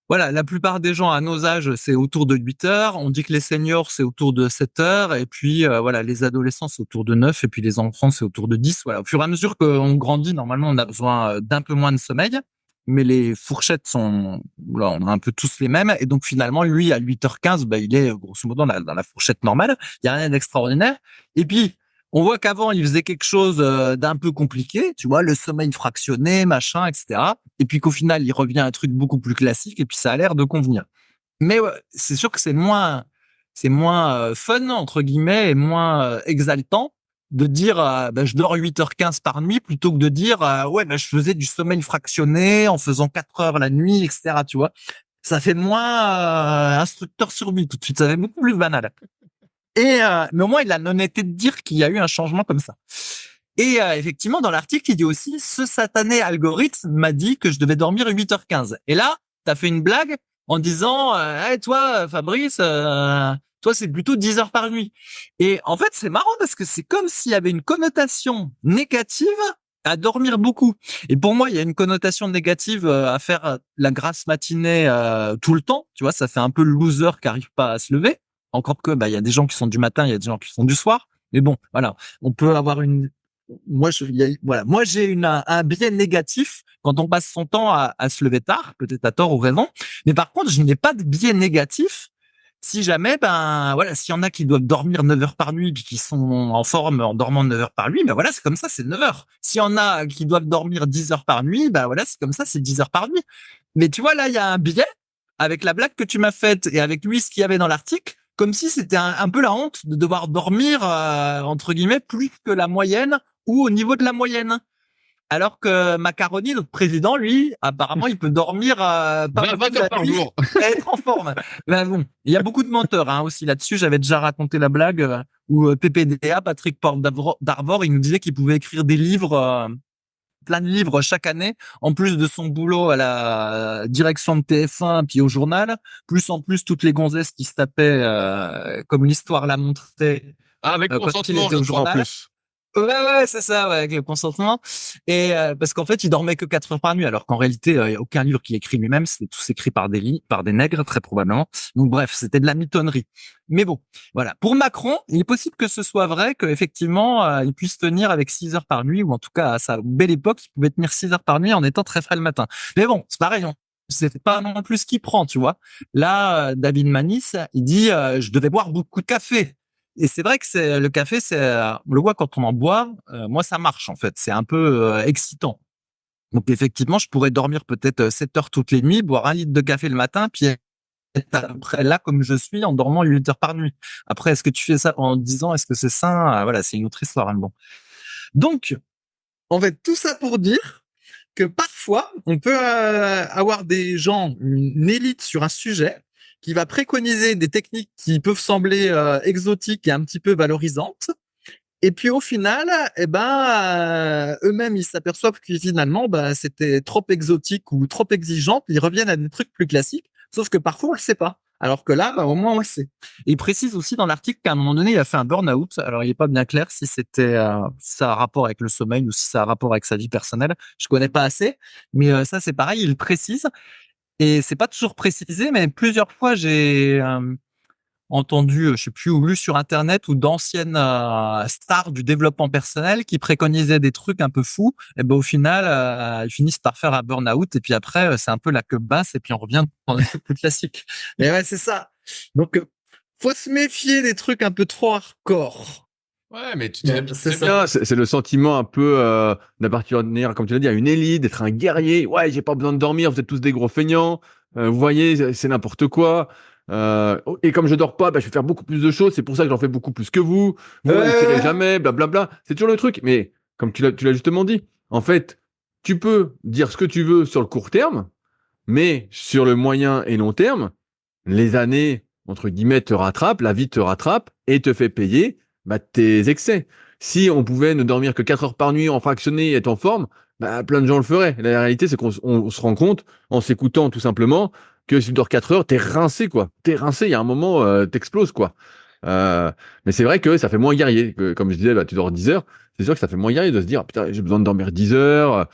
voilà, la plupart des gens à nos âges, c'est autour de 8 heures. On dit que les seniors, c'est autour de 7 heures. Et puis, voilà, les adolescents, c'est autour de 9. Et puis, les enfants, c'est autour de 10. Voilà. Au fur et à mesure qu'on grandit, normalement, on a besoin d'un peu moins de sommeil. Mais les fourchettes sont, voilà, on a un peu tous les mêmes. Et donc, finalement, lui, à 8h15, bah, il est, grosso modo, dans la fourchette normale. Il y a rien d'extraordinaire. Et puis, on voit qu'avant, il faisait quelque chose d'un peu compliqué, tu vois, le sommeil fractionné, machin, etc. Et puis qu'au final, il revient à un truc beaucoup plus classique et puis ça a l'air de convenir. Mais ouais, c'est sûr que c'est moins fun, entre guillemets, et moins exaltant de dire bah, je dors 8h15 par nuit plutôt que de dire ouais, bah, je faisais du sommeil fractionné en faisant 4 heures la nuit, etc. Tu vois, ça fait moins instructeur sur lui tout de suite, ça fait beaucoup plus banal. Et mais au moins, il a l'honnêteté de dire qu'il y a eu un changement comme ça. Et effectivement, dans l'article, il dit aussi, ce satané algorithme m'a dit que je devais dormir 8h15. Et là, tu as fait une blague en disant, hey, toi, Fabrice, toi, c'est plutôt 10 heures par nuit. Et en fait, c'est marrant parce que c'est comme s'il y avait une connotation négative à dormir beaucoup. Et pour moi, il y a une connotation négative à faire la grasse matinée tout le temps. Tu vois, ça fait un peu le loser qui arrive pas à se lever. Encore que, bah, il y a des gens qui sont du matin, il y a des gens qui sont du soir. Mais bon, voilà, on peut avoir voilà, moi j'ai un biais négatif quand on passe son temps à se lever tard, peut-être à tort ou raison. Mais par contre, je n'ai pas de biais négatif si jamais, ben voilà, s'il y en a qui doivent dormir 9 heures par nuit puis qui sont en forme en dormant 9 heures par nuit, ben voilà, c'est comme ça, c'est 9 heures. S'il y en a qui doivent dormir 10 heures par nuit, ben voilà, c'est comme ça, c'est 10 heures par nuit. Mais tu vois, là, il y a un biais avec la blague que tu m'as faite et avec lui, ce qu'il y avait dans l'article, comme si c'était un peu la honte de devoir dormir, entre guillemets, plus que la moyenne ou au niveau de la moyenne. Alors que Macaroni, notre président, lui, apparemment, il peut dormir pas 20 heures par jour. et être en forme. Ben bon, il y a beaucoup de menteurs aussi là-dessus. J'avais déjà raconté la blague où PPDA, Patrick Porte d'Arvor, il nous disait qu'il pouvait écrire des livres, plein de livres chaque année, en plus de son boulot à la direction de TF1 puis au journal, plus en plus toutes les gonzesses qui se tapaient, comme l'histoire l'a montré, Ah, avec quand il consentement, était au je crois, en journal. plus. Ouais, c'est ça, ouais, avec le consentement. Et parce qu'en fait, il dormait que 4 heures par nuit, alors qu'en réalité, il y a aucun livre qui est écrit lui-même, c'était tous écrit par des nègres, très probablement. Donc bref, c'était de la mitonnerie. Mais bon, voilà. Pour Macron, il est possible que ce soit vrai, qu'effectivement, il puisse tenir avec 6 heures par nuit, ou en tout cas, à sa belle époque, il pouvait tenir 6 heures par nuit en étant très frais le matin. Mais bon, c'est pareil, c'est pas non plus ce qu'il prend, tu vois. Là, David Manis, il dit, je devais boire beaucoup de café. Et c'est vrai que c'est le café, on le voit quand on en boit. Moi, ça marche en fait. C'est un peu excitant. Donc effectivement, je pourrais dormir peut-être 7 heures toutes les nuits, boire 1 litre de café le matin, puis être à peu près là comme je suis en dormant 8 heures par nuit. Après, est-ce que tu fais ça pendant 10 ans? Est-ce que c'est sain? Voilà, c'est une autre histoire. Hein, bon. Donc, en fait, tout ça pour dire que parfois, on peut avoir des gens, une élite sur un sujet qui va préconiser des techniques qui peuvent sembler exotiques et un petit peu valorisantes. Et puis au final, eux-mêmes ils s'aperçoivent que finalement, c'était trop exotique ou trop exigeant. Ils reviennent à des trucs plus classiques. Sauf que parfois on le sait pas. Alors que là, au moins on le sait. Et il précise aussi dans l'article qu'à un moment donné, il a fait un burn-out. Alors il est pas bien clair si si ça a un rapport avec le sommeil ou si ça a un rapport avec sa vie personnelle. Je connais pas assez, mais ça c'est pareil, il le précise. Et c'est pas toujours précisé, mais plusieurs fois j'ai entendu, je sais plus où, lu sur internet ou d'anciennes stars du développement personnel qui préconisaient des trucs un peu fous. Et ben au final, ils finissent par faire un burn-out et puis après, c'est un peu la queue basse et puis on revient dans des trucs plus classiques. Et ouais, c'est ça. Donc, faut se méfier des trucs un peu trop hardcore. Ouais, mais C'est ça. C'est le sentiment un peu d'appartenir, comme tu l'as dit, à une élite, d'être un guerrier. Ouais, j'ai pas besoin de dormir, vous êtes tous des gros feignants. Vous voyez, c'est n'importe quoi. Et comme je dors pas, je vais faire beaucoup plus de choses. C'est pour ça que j'en fais beaucoup plus que vous. Vous réussirez jamais, blablabla. C'est toujours le truc. Mais comme tu l'as justement dit, en fait, tu peux dire ce que tu veux sur le court terme, mais sur le moyen et long terme, les années, entre guillemets, te rattrapent, la vie te rattrape et te fait payer tes excès. Si on pouvait ne dormir que 4 heures par nuit en fractionné et être en forme, plein de gens le feraient. La réalité, c'est qu'on se rend compte, en s'écoutant tout simplement, que si tu dors 4 heures, t'es rincé, quoi. T'es rincé, il y a un moment, t'exploses, quoi. Mais c'est vrai que ça fait moins guerrier. Comme je disais, tu dors 10 heures, c'est sûr que ça fait moins guerrier de se dire, putain, j'ai besoin de dormir 10 heures.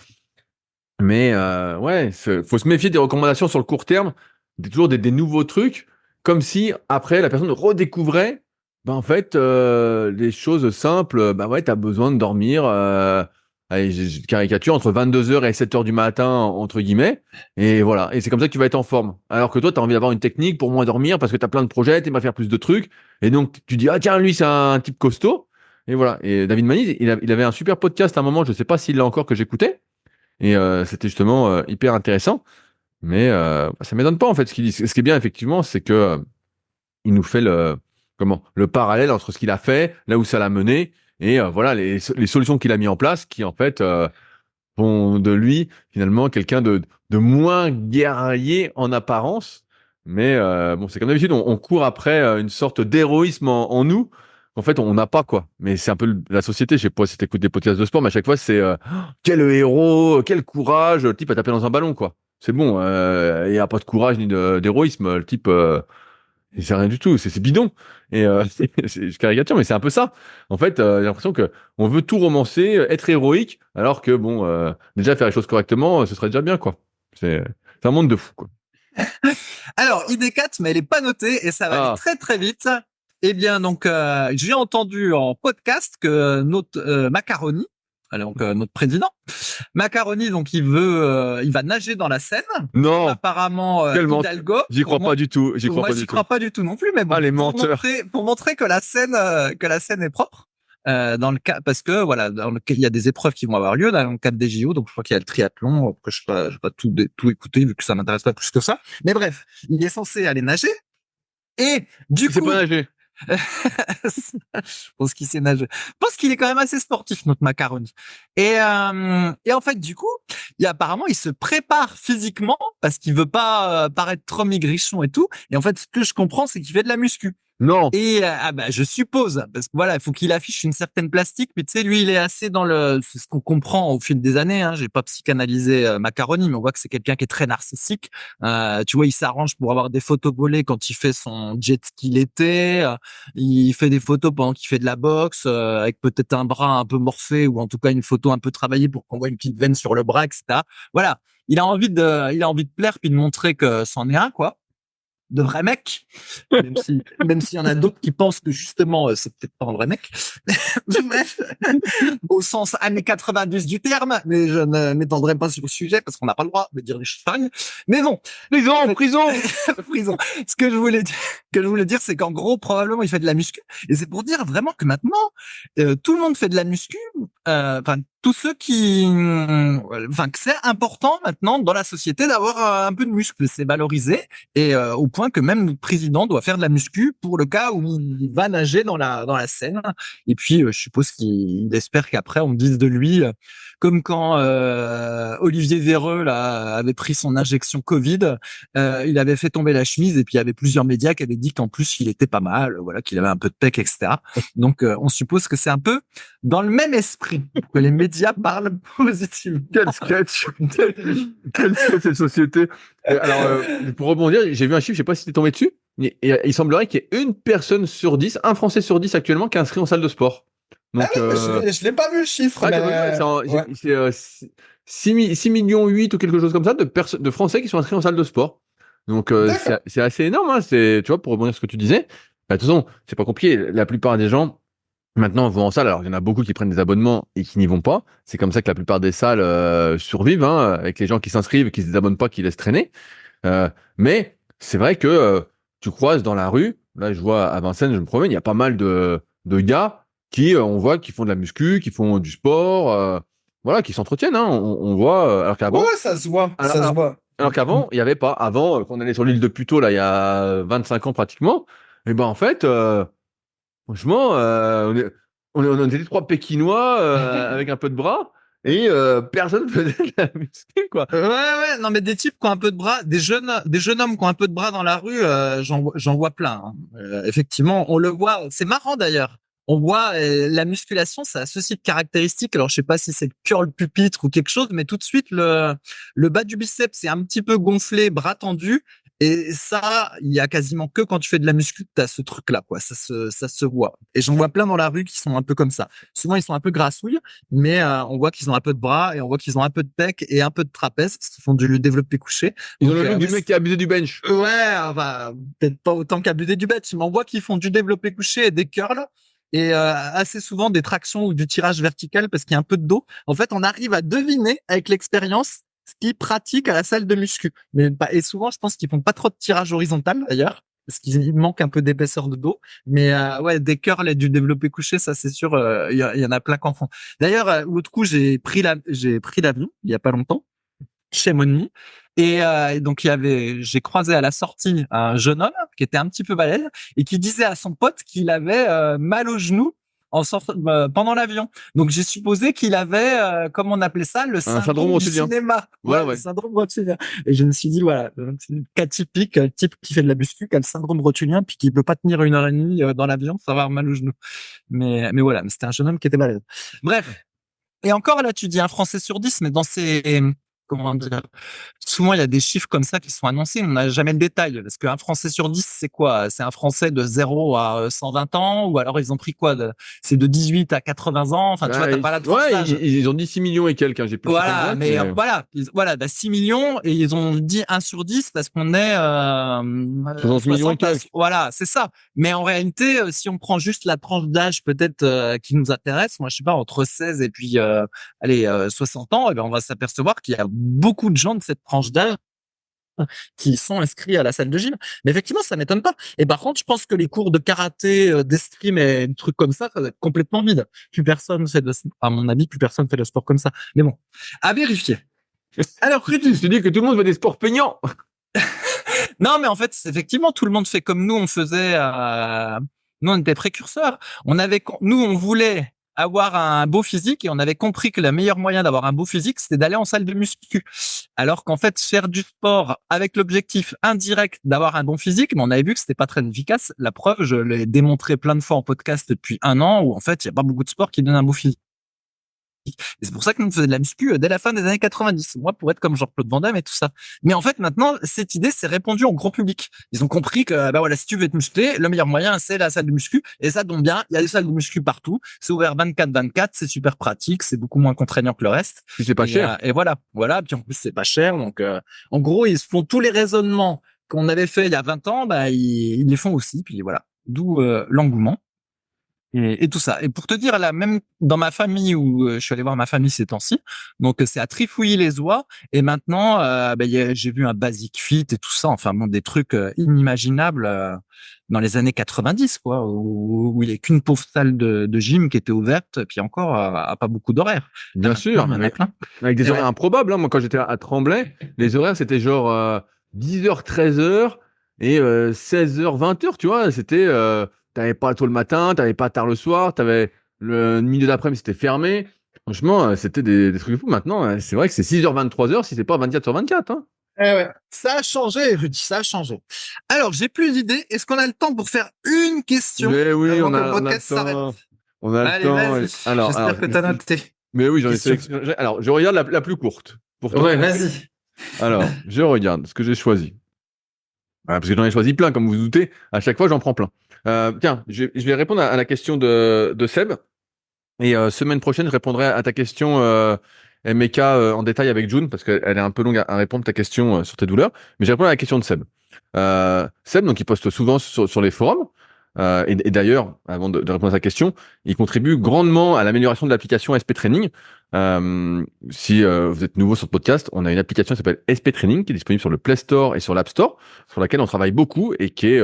Mais ouais, faut se méfier des recommandations sur le court terme, toujours des nouveaux trucs, comme si après la personne redécouvrait, en fait, les choses simples, ouais, t'as besoin de dormir, allez, je caricature, entre 22 heures et 7 heures du matin, entre guillemets, et voilà, et c'est comme ça que tu vas être en forme. Alors que toi, t'as envie d'avoir une technique pour moins dormir parce que t'as plein de projets, t'aimes faire plus de trucs, et donc tu dis, ah tiens, lui, c'est un type costaud, et voilà. Et David Maniz, il avait un super podcast à un moment, je sais pas s'il l'a encore, que j'écoutais. Et c'était justement hyper intéressant. Mais ça m'étonne pas en fait ce qu'il dit. Ce qui est bien effectivement, c'est que il nous fait le parallèle entre ce qu'il a fait, là où ça l'a mené, et voilà les solutions qu'il a mis en place, qui en fait font de lui finalement quelqu'un de moins guerrier en apparence. Mais bon, c'est comme d'habitude, on court après une sorte d'héroïsme en nous. En fait, on n'a pas quoi. Mais c'est un peu la société. Je sais pas si t'écoutes des podcasts de sport, mais à chaque fois, c'est quel héros, quel courage. Le type a tapé dans un ballon, quoi. C'est bon. Il n'y a pas de courage ni d'héroïsme. Le type, c'est rien du tout. C'est bidon. Et je caricature, mais c'est un peu ça. En fait, j'ai l'impression que on veut tout romancer, être héroïque, alors que bon, déjà faire les choses correctement, ce serait déjà bien, quoi. C'est un monde de fou, quoi. Alors, ID4, mais elle est pas notée et ça va aller très très vite. Eh bien, donc, j'ai entendu en podcast que notre Macaroni, donc notre président, Macaroni, donc il va nager dans la Seine. Non. Apparemment, Hidalgo. J'y crois pas du tout. Moi, j'y crois pas du tout non plus, mais bon. Les menteurs. Pour montrer que la Seine est propre. Dans le cas, parce que voilà, il y a des épreuves qui vont avoir lieu dans le cadre des JO, donc je crois qu'il y a le triathlon. Après, je vais pas tout écouter vu que ça m'intéresse pas plus que ça. Mais bref, il est censé aller nager. Et du coup, il sait pas nager. Je pense qu'il sait nager. Je pense qu'il est quand même assez sportif, notre Macaroni. Et en fait, du coup, apparemment, il se prépare physiquement parce qu'il veut pas paraître trop maigrichon et tout. Et en fait, ce que je comprends, c'est qu'il fait de la muscu. Non. Et je suppose, parce que voilà, il faut qu'il affiche une certaine plastique. Mais tu sais, lui, il est assez c'est ce qu'on comprend au fil des années. J'ai pas psychanalysé Macaroni, mais on voit que c'est quelqu'un qui est très narcissique. Tu vois, il s'arrange pour avoir des photos volées quand il fait son jet ski l'été. Il fait des photos pendant qu'il fait de la boxe, avec peut-être un bras un peu morphé ou en tout cas une photo un peu travaillée pour qu'on voit une petite veine sur le bras, etc. Voilà, il a envie de plaire puis de montrer que c'en est un, quoi. de vrais mecs, même s'il y en a d'autres qui pensent que justement c'est peut-être pas un vrai mec. Bref, au sens années 90 du terme, mais je ne m'étendrai pas sur le sujet parce qu'on n'a pas le droit de dire des choses pareilles. Mais bon, prison. Ce que je voulais dire, c'est qu'en gros probablement il fait de la muscu, et c'est pour dire vraiment que maintenant tout le monde fait de la muscu. Enfin, tous ceux que c'est important maintenant dans la société d'avoir un peu de muscle, c'est valorisé, et au point que même le président doit faire de la muscu pour le cas où il va nager dans la Seine. Et puis je suppose qu'il espère qu'après on me dise de lui comme quand Olivier Véreux là avait pris son injection Covid, il avait fait tomber la chemise et puis il y avait plusieurs médias qui avaient dit qu'en plus il était pas mal, voilà, qu'il avait un peu de pec, etc. Donc on suppose que c'est un peu dans le même esprit que les médias parlent positivement. Quel sketch. Quel sketch cette société. Alors, pour rebondir, j'ai vu un chiffre, je sais pas si t'es tombé dessus, mais il semblerait qu'il y ait une personne sur 10, un Français sur 10 actuellement qui est inscrit en salle de sport. Donc, je l'ai pas vu le chiffre. C'est 6 millions 8 ou quelque chose comme ça de Français qui sont inscrits en salle de sport. Donc c'est assez énorme, hein. Tu vois, pour rebondir sur ce que tu disais, de toute façon, c'est pas compliqué. La plupart des gens maintenant vont en salle. Alors il y en a beaucoup qui prennent des abonnements et qui n'y vont pas. C'est comme ça que la plupart des salles survivent, hein, avec les gens qui s'inscrivent, qui se désabonnent pas, qui laissent traîner. Mais c'est vrai que tu croises dans la rue. Là, je vois à Vincennes, je me promène, il y a pas mal de gars qui, on voit, qui font de la muscu, qui font du sport, voilà, qui s'entretiennent, hein. On voit, alors qu'avant. Ouais, ça se voit. Alors qu'avant, il y avait pas. Avant, quand on allait sur l'île de Puteaux, là, il y a 25 ans pratiquement, et ben, en fait, franchement, on était trois Pékinois, avec un peu de bras, et personne faisait de la muscu, quoi. Ouais, non, mais des types qui ont un peu de bras, des jeunes hommes qui ont un peu de bras dans la rue, j'en vois plein, hein. Effectivement, on le voit. C'est marrant d'ailleurs. On voit la musculation, ça a ceci de caractéristique. Alors, je sais pas si c'est le curl pupitre ou quelque chose, mais tout de suite, le bas du biceps est un petit peu gonflé, bras tendu. Et ça, il y a quasiment que quand tu fais de la muscu, t'as ce truc-là, quoi. Ça se voit. Et j'en vois plein dans la rue qui sont un peu comme ça. Souvent, ils sont un peu grassouilles, mais on voit qu'ils ont un peu de bras et on voit qu'ils ont un peu de pec et un peu de trapèze parce qu'ils font du développé couché. Ils ont le look du mec qui a abusé du bench. Ouais, enfin, peut-être pas autant qu'abuser du bench, mais on voit qu'ils font du développé couché et des curls. Et assez souvent des tractions ou du tirage vertical parce qu'il y a un peu de dos. En fait, on arrive à deviner avec l'expérience ce qu'ils pratiquent à la salle de muscu. Et souvent, je pense qu'ils font pas trop de tirage horizontal d'ailleurs parce qu'il manque un peu d'épaisseur de dos. Mais ouais, des curls et du développé couché, ça c'est sûr, il y en a plein qu'en font. D'ailleurs, l'autre coup, j'ai pris l'avion il y a pas longtemps chez Monmi. Et donc j'ai croisé à la sortie un jeune homme qui était un petit peu balèze et qui disait à son pote qu'il avait mal au genou pendant l'avion. Donc j'ai supposé qu'il avait, comme on appelait ça, le syndrome du cinéma. Ouais. Le syndrome rotulien. Et je me suis dit, voilà, c'est le cas typique, type qui fait de la muscu, qui a le syndrome rotulien, puis qui peut pas tenir 1 heure et demie dans l'avion sans avoir mal au genou. Mais voilà, c'était un jeune homme qui était balèze. Bref. Et encore là, tu dis un Français sur 10, mais dans ces... Comment dire, souvent il y a des chiffres comme ça qui sont annoncés, on n'a jamais le détail, parce qu'un Français sur 10, c'est quoi? C'est un Français de 0 à 120 ans, ou alors ils ont pris quoi? C'est de 18 à 80 ans, enfin tu vois, t'as pas la tranche d'âge. Ils ont dit 6 millions et quelques, hein, j'ai plus. Voilà, mais voilà, 6 millions, et ils ont dit 1 sur 10 parce qu'on est 60 millions et quelques. Voilà, c'est ça. Mais en réalité, si on prend juste la tranche d'âge peut-être qui nous intéresse, moi je sais pas, entre 16 et puis 60 ans, et ben on va s'apercevoir qu'il y a beaucoup de gens de cette tranche d'âge qui sont inscrits à la salle de gym. Mais effectivement, ça m'étonne pas. Et par contre, je pense que les cours de karaté, d'escrime et des trucs comme ça va être complètement vide. À mon avis, plus personne fait de sport comme ça. Mais bon, à vérifier. Alors, Rudy, je te dis que tout le monde fait des sports peignants. Non, mais en fait, effectivement, tout le monde fait comme nous, on faisait, nous, on était précurseurs. Nous, on voulait avoir un beau physique et on avait compris que le meilleur moyen d'avoir un beau physique, c'était d'aller en salle de muscu. Alors qu'en fait, faire du sport avec l'objectif indirect d'avoir un bon physique, mais on avait vu que c'était pas très efficace. La preuve, je l'ai démontré plein de fois en podcast depuis 1 an où en fait, il y a pas beaucoup de sport qui donne un beau physique. Et c'est pour ça que nous faisions de la muscu dès la fin des années 90. Moi, pour être comme Jean-Claude Van Damme et tout ça. Mais en fait, maintenant, cette idée s'est répandue au grand public. Ils ont compris que, voilà, si tu veux être musclé, le meilleur moyen, c'est la salle de muscu. Et ça tombe bien, il y a des salles de muscu partout. C'est ouvert 24/24, c'est super pratique, c'est beaucoup moins contraignant que le reste. Puis c'est pas cher. Et voilà. Puis en plus, c'est pas cher. Donc, en gros, ils font tous les raisonnements qu'on avait fait il y a 20 ans, ils les font aussi. Puis voilà, d'où l'engouement. Et tout ça. Et pour te dire, là, même dans ma famille où je suis allé voir ma famille ces temps-ci, donc c'est à Trifouilly-les-Oies, et maintenant, j'ai vu un Basic Fit et tout ça, enfin bon, des trucs inimaginables dans les années 90, quoi, où il n'y a qu'une pauvre salle de gym qui était ouverte, puis encore à pas beaucoup d'horaires. Bien sûr, il y en a plein. avec des Et horaires improbables. Hein. Moi, quand j'étais à Tremblay, les horaires, c'était genre 10h, 13h et 16h, 20h, tu vois. C'était, t'avais pas tôt le matin, t'avais pas tard le soir, t'avais le milieu d'après-midi, c'était fermé. Franchement, c'était des trucs de fou. Maintenant, c'est vrai que c'est 6h, 23h, si c'est pas 24h24. Hein. Ouais. Ça a changé, Rudy, ça a changé. Alors, j'ai plus d'idées. Est-ce qu'on a le temps pour faire une question Mais oui, avant on que a le le podcast s'arrête? temps. On a le Allez, temps. vas-y. J'espère que t'as noté. Mais oui, j'en ai Question. sélectionné. Alors, je regarde la plus courte. Pour toi. Ouais, vas-y. Alors, je regarde ce que j'ai choisi. Parce que j'en ai choisi plein, comme vous vous doutez. À chaque fois, j'en prends plein. Tiens, je vais répondre à la question de Seb. Et semaine prochaine, je répondrai à ta question MK en détail avec June, parce qu'elle est un peu longue à répondre ta question sur tes douleurs. Mais je vais répondre à la question de Seb. Seb, donc, il poste souvent sur les forums. Et d'ailleurs, avant de répondre à sa question, il contribue grandement à l'amélioration de l'application SP Training. Si vous êtes nouveau sur le podcast, on a une application qui s'appelle SP Training, qui est disponible sur le Play Store et sur l'App Store, sur laquelle on travaille beaucoup et qui est,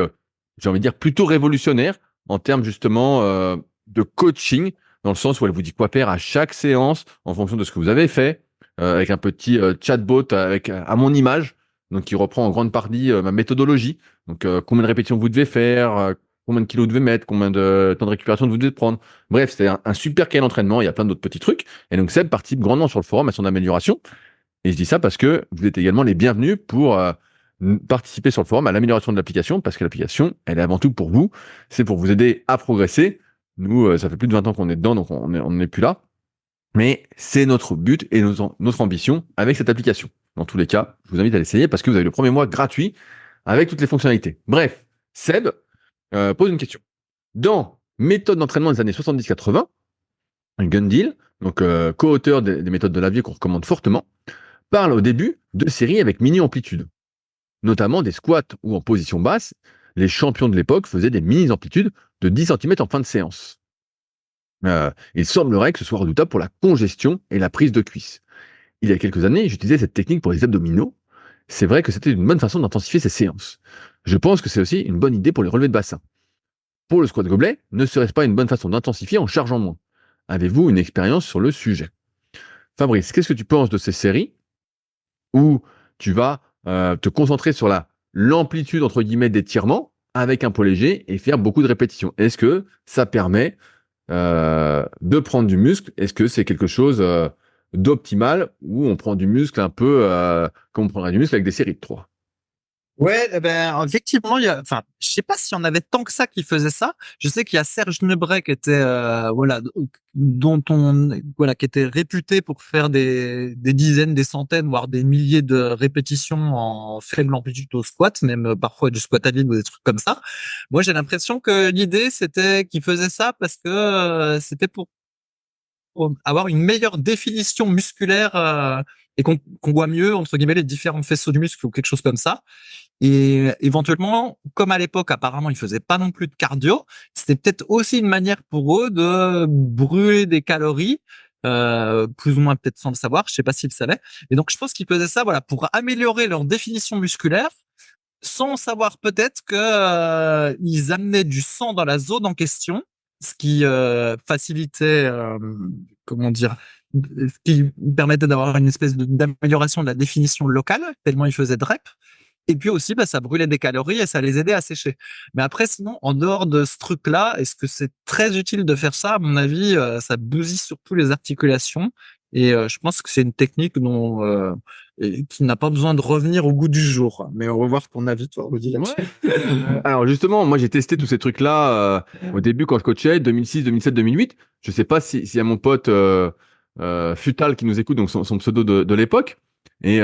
j'ai envie de dire, plutôt révolutionnaire en termes justement de coaching, dans le sens où elle vous dit quoi faire à chaque séance en fonction de ce que vous avez fait, avec un petit chatbot avec à mon image, donc qui reprend en grande partie ma méthodologie. Donc combien de répétitions vous devez faire, combien de kilos vous devez mettre, combien de temps de récupération vous devez prendre. Bref, c'est un super cahier d'entraînement, il y a plein d'autres petits trucs. Et donc Seb participe grandement sur le forum à son amélioration. Et je dis ça parce que vous êtes également les bienvenus pour participer sur le forum à l'amélioration de l'application, parce que l'application, elle est avant tout pour vous. C'est pour vous aider à progresser. Nous, ça fait plus de 20 ans qu'on est dedans, donc on n'est plus là. Mais c'est notre but et notre ambition avec cette application. Dans tous les cas, je vous invite à l'essayer parce que vous avez le premier mois gratuit avec toutes les fonctionnalités. Bref, Seb pose une question. Dans Méthode d'entraînement des années 70-80, Gundil, donc co-auteur des méthodes de Lavier qu'on recommande fortement, parle au début de séries avec mini-amplitudes, notamment des squats où en position basse, les champions de l'époque faisaient des mini-amplitudes de 10 cm en fin de séance. Il semblerait que ce soit redoutable pour la congestion et la prise de cuisse. Il y a quelques années, j'utilisais cette technique pour les abdominaux. C'est vrai que c'était une bonne façon d'intensifier ces séances. Je pense que c'est aussi une bonne idée pour les relevés de bassin. Pour le squat gobelet, ne serait-ce pas une bonne façon d'intensifier en chargeant moins? Avez-vous une expérience sur le sujet? Fabrice, qu'est-ce que tu penses de ces séries où tu vas te concentrer sur l'amplitude entre guillemets d'étirement avec un poids léger et faire beaucoup de répétitions? Est-ce que ça permet de prendre du muscle? Est-ce que c'est quelque chose d'optimal où on prend du muscle un peu comme on prendrait du muscle avec des séries de 3? Ouais, effectivement, je sais pas s'il y en avait tant que ça qui faisait ça. Je sais qu'il y a Serge Nebret qui était, qui était réputé pour faire des dizaines, des centaines, voire des milliers de répétitions en faible amplitude au squat, même parfois du squat à vide ou des trucs comme ça. Moi, j'ai l'impression que l'idée, c'était qu'il faisait ça parce que c'était pour avoir une meilleure définition musculaire et qu'on voit mieux, entre guillemets, les différents faisceaux du muscle ou quelque chose comme ça. Et éventuellement, comme à l'époque, apparemment, ils faisaient pas non plus de cardio, c'était peut-être aussi une manière pour eux de brûler des calories, plus ou moins peut-être sans le savoir, je sais pas s'ils le savaient. Et donc, je pense qu'ils faisaient ça, voilà, pour améliorer leur définition musculaire, sans savoir peut-être que ils amenaient du sang dans la zone en question, ce qui facilitait, comment dire, ce qui permettait d'avoir une espèce d'amélioration de la définition locale, tellement ils faisaient de reps. Et puis aussi, ça brûlait des calories et ça les aidait à sécher. Mais après, sinon, en dehors de ce truc-là, est-ce que c'est très utile de faire ça? À mon avis, ça bousille surtout les articulations. Et je pense que c'est une technique qui n'a pas besoin de revenir au goût du jour. Mais on va voir ton avis, toi, Rudy, là-dessus. Ouais. Alors justement, moi j'ai testé tous ces trucs-là au début quand je coachais, 2006, 2007, 2008. Je sais pas s'il y a mon pote Futal qui nous écoute, donc son pseudo de l'époque. Et ils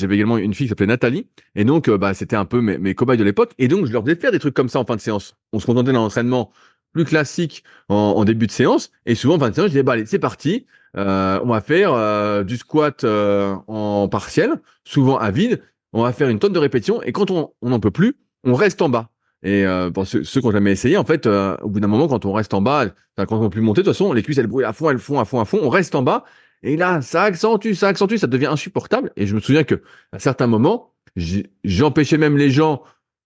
avaient également une fille qui s'appelait Nathalie. Et donc, c'était un peu mes cobayes de l'époque. Et donc, je leur faisais faire des trucs comme ça en fin de séance. On se contentait d'un entraînement plus classique en début de séance. Et souvent, en fin de séance, je disais, allez, c'est parti. On va faire du squat en partiel, souvent à vide. on va faire une tonne de répétitions et quand on n'en peut plus, on reste en bas. Et pour ceux qui n'ont jamais essayé, en fait, au bout d'un moment, quand on reste en bas, quand on ne peut plus monter, de toute façon, les cuisses, elles brûlent à fond, elles font à fond, à fond. On reste en bas. Et là, ça accentue, ça devient insupportable. Et je me souviens que à certains moments, j'empêchais même les gens,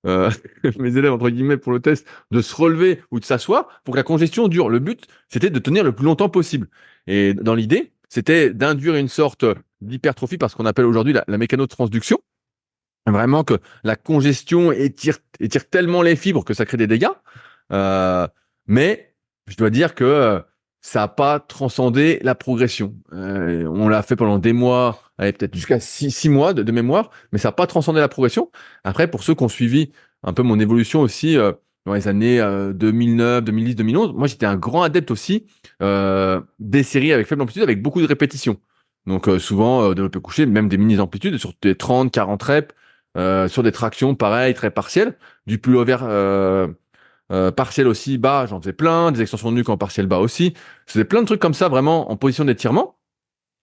euh, mes élèves, entre guillemets, pour le test, de se relever ou de s'asseoir pour que la congestion dure. Le but, c'était de tenir le plus longtemps possible. Et dans l'idée, c'était d'induire une sorte d'hypertrophie, parce qu'on appelle aujourd'hui la mécanotransduction. Vraiment que la congestion étire tellement les fibres que ça crée des dégâts. Mais je dois dire que ça n'a pas transcendé la progression. On l'a fait pendant des mois, allez, peut-être jusqu'à 6 mois de mémoire, mais ça n'a pas transcendé la progression. Après, pour ceux qui ont suivi un peu mon évolution aussi dans les années 2009, 2010, 2011, moi j'étais un grand adepte aussi des séries avec faible amplitude, avec beaucoup de répétitions. Donc souvent développé couché, même des mini amplitudes sur des 30, 40 reps. Sur des tractions, pareil, très partielles. Du pullover partiel aussi bas, j'en faisais plein. Des extensions de nuque en partiel bas aussi. C'était plein de trucs comme ça, vraiment en position d'étirement.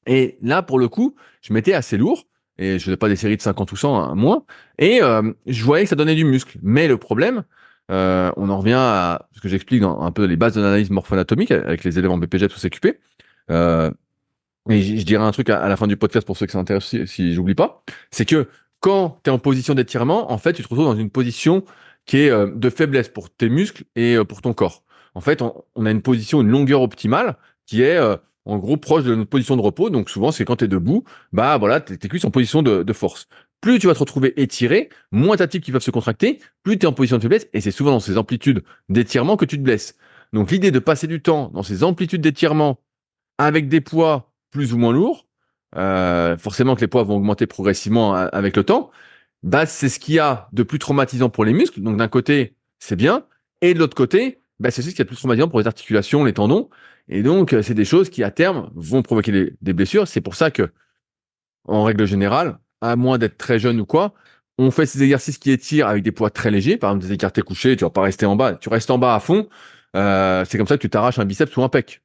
Et là, pour le coup, je mettais assez lourd. Et je faisais pas des séries de 50 ou 100, hein, moins. Et je voyais que ça donnait du muscle. Mais le problème, on en revient à ce que j'explique dans un peu les bases d'analyse morpho-anatomique avec les élèves en BPJ ou CQP. Et je dirais un truc à la fin du podcast pour ceux qui s'intéressent, si j'oublie pas, c'est que quand tu es en position d'étirement, en fait, tu te retrouves dans une position qui est de faiblesse pour tes muscles et pour ton corps. En fait, on a une position, une longueur optimale qui est en gros proche de notre position de repos. Donc souvent, c'est quand tu es debout, bah voilà, tes cuisses en position de force. Plus tu vas te retrouver étiré, moins ta types qui peuvent se contracter, plus tu es en position de faiblesse, et c'est souvent dans ces amplitudes d'étirement que tu te blesses. Donc l'idée de passer du temps dans ces amplitudes d'étirement avec des poids plus ou moins lourds, forcément que les poids vont augmenter progressivement avec le temps, bah, c'est ce qu'il y a de plus traumatisant pour les muscles. Donc d'un côté, c'est bien, et de l'autre côté, bah, c'est ce qu'il y a de plus traumatisant pour les articulations, les tendons. Et donc, c'est des choses qui, à terme, vont provoquer des blessures. C'est pour ça que, en règle générale, à moins d'être très jeune ou quoi, on fait ces exercices qui étirent avec des poids très légers, par exemple des écartés couchés, tu vas pas rester en bas, tu restes en bas à fond, c'est comme ça que tu t'arraches un biceps ou un pec.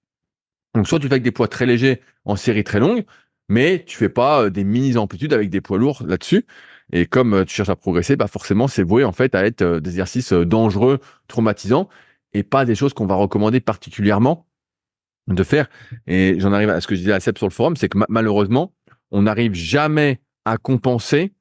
Donc, soit tu fais avec des poids très légers en série très longue, mais tu fais pas des mini amplitudes avec des poids lourds là-dessus. Et comme tu cherches à progresser, bah forcément, c'est voué en fait à être des exercices dangereux, traumatisants, et pas des choses qu'on va recommander particulièrement de faire. Et j'en arrive à ce que je disais à Seb sur le forum, c'est que malheureusement, on n'arrive jamais à compenser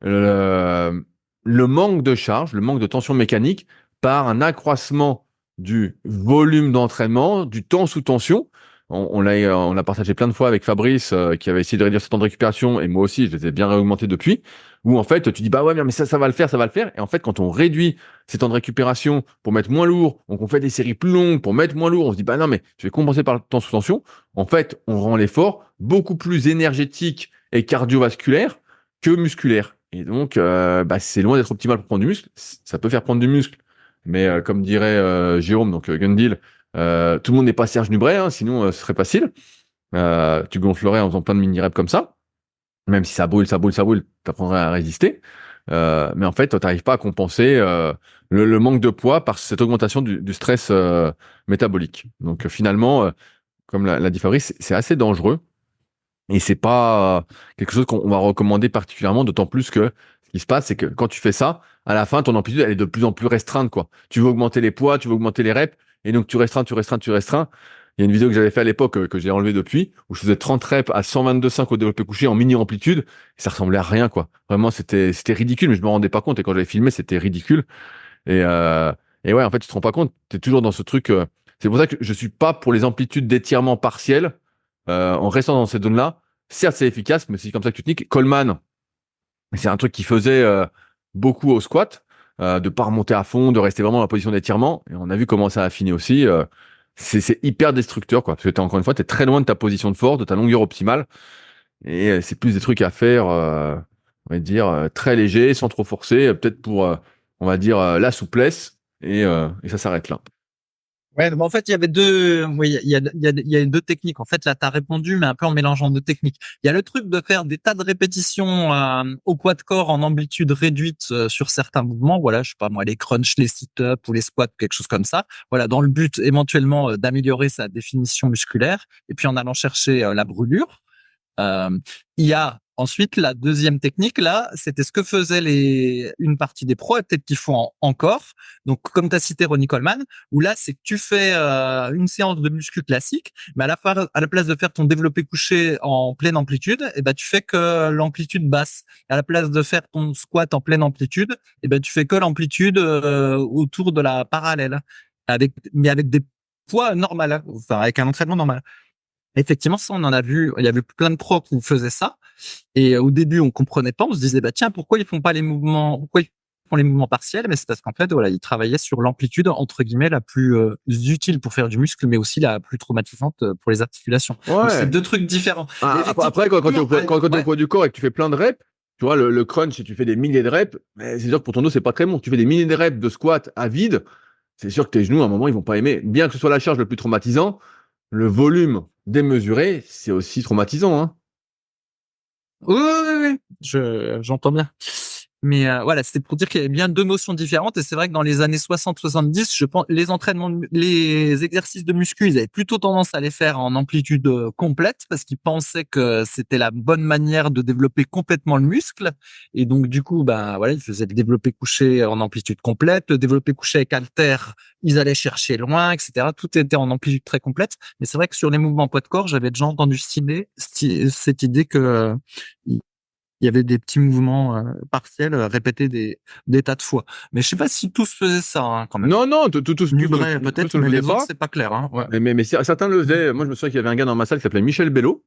le manque de charge, le manque de tension mécanique par un accroissement du volume d'entraînement, du temps sous tension. On l'a partagé plein de fois avec Fabrice qui avait essayé de réduire ses temps de récupération et moi aussi, je les ai bien réaugmentés depuis. Où en fait, tu dis bah ouais, mais ça va le faire, ça va le faire. Et en fait, quand on réduit ses temps de récupération pour mettre moins lourd, donc on fait des séries plus longues pour mettre moins lourd, on se dit bah non, mais je vais compenser par le temps sous tension. En fait, on rend l'effort beaucoup plus énergétique et cardiovasculaire que musculaire. Et donc, bah, c'est loin d'être optimal pour prendre du muscle. Ça peut faire prendre du muscle, mais comme dirait Jérôme, donc Gundil, tout le monde n'est pas Serge Nubret, hein, sinon ce serait facile. Tu gonflerais en faisant plein de mini-reps comme ça. Même si ça brûle, t'apprendrais à résister. Mais en fait, tu n'arrives pas à compenser le manque de poids par cette augmentation du stress métabolique. Donc finalement, comme l'a dit Fabrice, c'est assez dangereux. Et c'est pas quelque chose qu'on va recommander particulièrement, d'autant plus que ce qui se passe, c'est que quand tu fais ça, à la fin, ton amplitude, elle est de plus en plus restreinte, quoi. Tu veux augmenter les poids, tu veux augmenter les reps, et donc tu restreins. Il y a une vidéo que j'avais fait à l'époque, que j'ai enlevée depuis, où je faisais 30 reps à 122,5 au développé couché en mini amplitude, et ça ressemblait à rien, quoi. Vraiment, c'était ridicule, mais je me rendais pas compte, et quand j'avais filmé, c'était ridicule. Et, euh, et ouais, en fait, tu te rends pas compte, tu es toujours dans ce truc, c'est pour ça que je suis pas pour les amplitudes d'étirement partiel, en restant dans cette zone-là. Certes, c'est efficace, mais c'est comme ça que tu te niques. Coleman, c'est un truc qui faisait beaucoup au squat, de pas remonter à fond, de rester vraiment dans la position d'étirement. Et on a vu comment ça a fini aussi. C'est hyper destructeur, quoi. Parce que encore une fois, tu es très loin de ta position de force, de ta longueur optimale. Et c'est plus des trucs à faire, on va dire, très léger, sans trop forcer, peut-être pour, on va dire, la souplesse. Et ça s'arrête là. Ouais, mais en fait, il y avait deux, oui, il y a deux techniques. En fait, là, tu as répondu, mais un peu en mélangeant deux techniques. Il y a le truc de faire des tas de répétitions au poids de corps en amplitude réduite sur certains mouvements. Voilà, je sais pas moi, les crunchs, les sit-ups ou les squats, quelque chose comme ça. Voilà, dans le but éventuellement d'améliorer sa définition musculaire et puis en allant chercher la brûlure. Il y a Ensuite, la deuxième technique, là, c'était ce que faisaient une partie des pros, et peut-être qu'ils font encore. Donc, comme tu as cité Ronnie Coleman, où là, c'est que tu fais une séance de muscu classique, mais à la place de faire ton développé couché en pleine amplitude, et ben, tu fais que l'amplitude basse. À la place de faire ton squat en pleine amplitude, et ben, tu fais que l'amplitude autour de la parallèle, mais avec des poids normaux, hein, enfin, avec un entraînement normal. Effectivement, ça, on en a vu. Il y avait plein de pros qui faisaient ça. Et au début, on comprenait pas. On se disait, bah tiens, pourquoi ils font pas les mouvements, pourquoi ils font les mouvements partiels? Mais c'est parce qu'en fait, voilà, ils travaillaient sur l'amplitude entre guillemets la plus utile pour faire du muscle, mais aussi la plus traumatisante pour les articulations. Donc c'est Ouais. deux trucs différents. Après, quand tu es au poids du corps et que tu fais plein de reps, tu vois, le crunch, si tu fais des milliers de reps, mais c'est sûr que pour ton dos, c'est pas très bon. Tu fais des milliers de reps de squat à vide, c'est sûr que tes genoux, à un moment, ils vont pas aimer. Bien que ce soit la charge le plus traumatisant, le volume démesuré, c'est aussi traumatisant, hein. Oui, oui, oui, j'entends bien. Mais voilà, c'était pour dire qu'il y avait bien deux notions différentes. Et c'est vrai que dans les années 60-70, je pense, les exercices de muscu, ils avaient plutôt tendance à les faire en amplitude complète parce qu'ils pensaient que c'était la bonne manière de développer complètement le muscle. Et donc, du coup, ben voilà, ils faisaient le développé couché en amplitude complète, le développé couché avec halter, ils allaient chercher loin, etc. Tout était en amplitude très complète. Mais c'est vrai que sur les mouvements poids de corps, j'avais déjà entendu cette idée que il y avait des petits mouvements partiels répétés des tas de fois. Mais je sais pas si tous faisaient ça hein, quand même. Non, tous Nubret, tous peut-être, ne mais le les faisaient pas. autres, c'est pas clair. Hein. Ouais. Mais certains le faisaient. Moi, je me souviens qu'il y avait un gars dans ma salle qui s'appelait Michel Bello.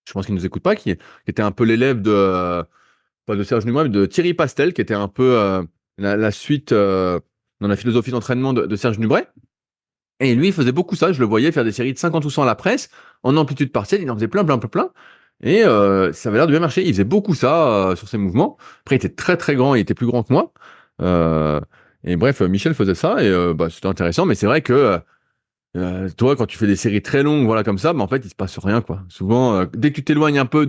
Je pense qu'il nous écoute pas, qui était un peu l'élève pas de Serge Nubret, mais de Thierry Pastel, qui était un peu la suite dans la philosophie d'entraînement de Serge Nubret. Et lui, il faisait beaucoup ça. Je le voyais faire des séries de 50 ou 100 à la presse, en amplitude partielle. Il en faisait plein. Et ça avait l'air de bien marcher. Il faisait beaucoup ça sur ses mouvements. Après, il était très très grand. Il était plus grand que moi. Euh, et bref, Michel faisait ça et bah, c'était intéressant. Mais c'est vrai que toi, quand tu fais des séries très longues, voilà comme ça, bah, en fait, il se passe rien, quoi. Souvent, dès que tu t'éloignes un peu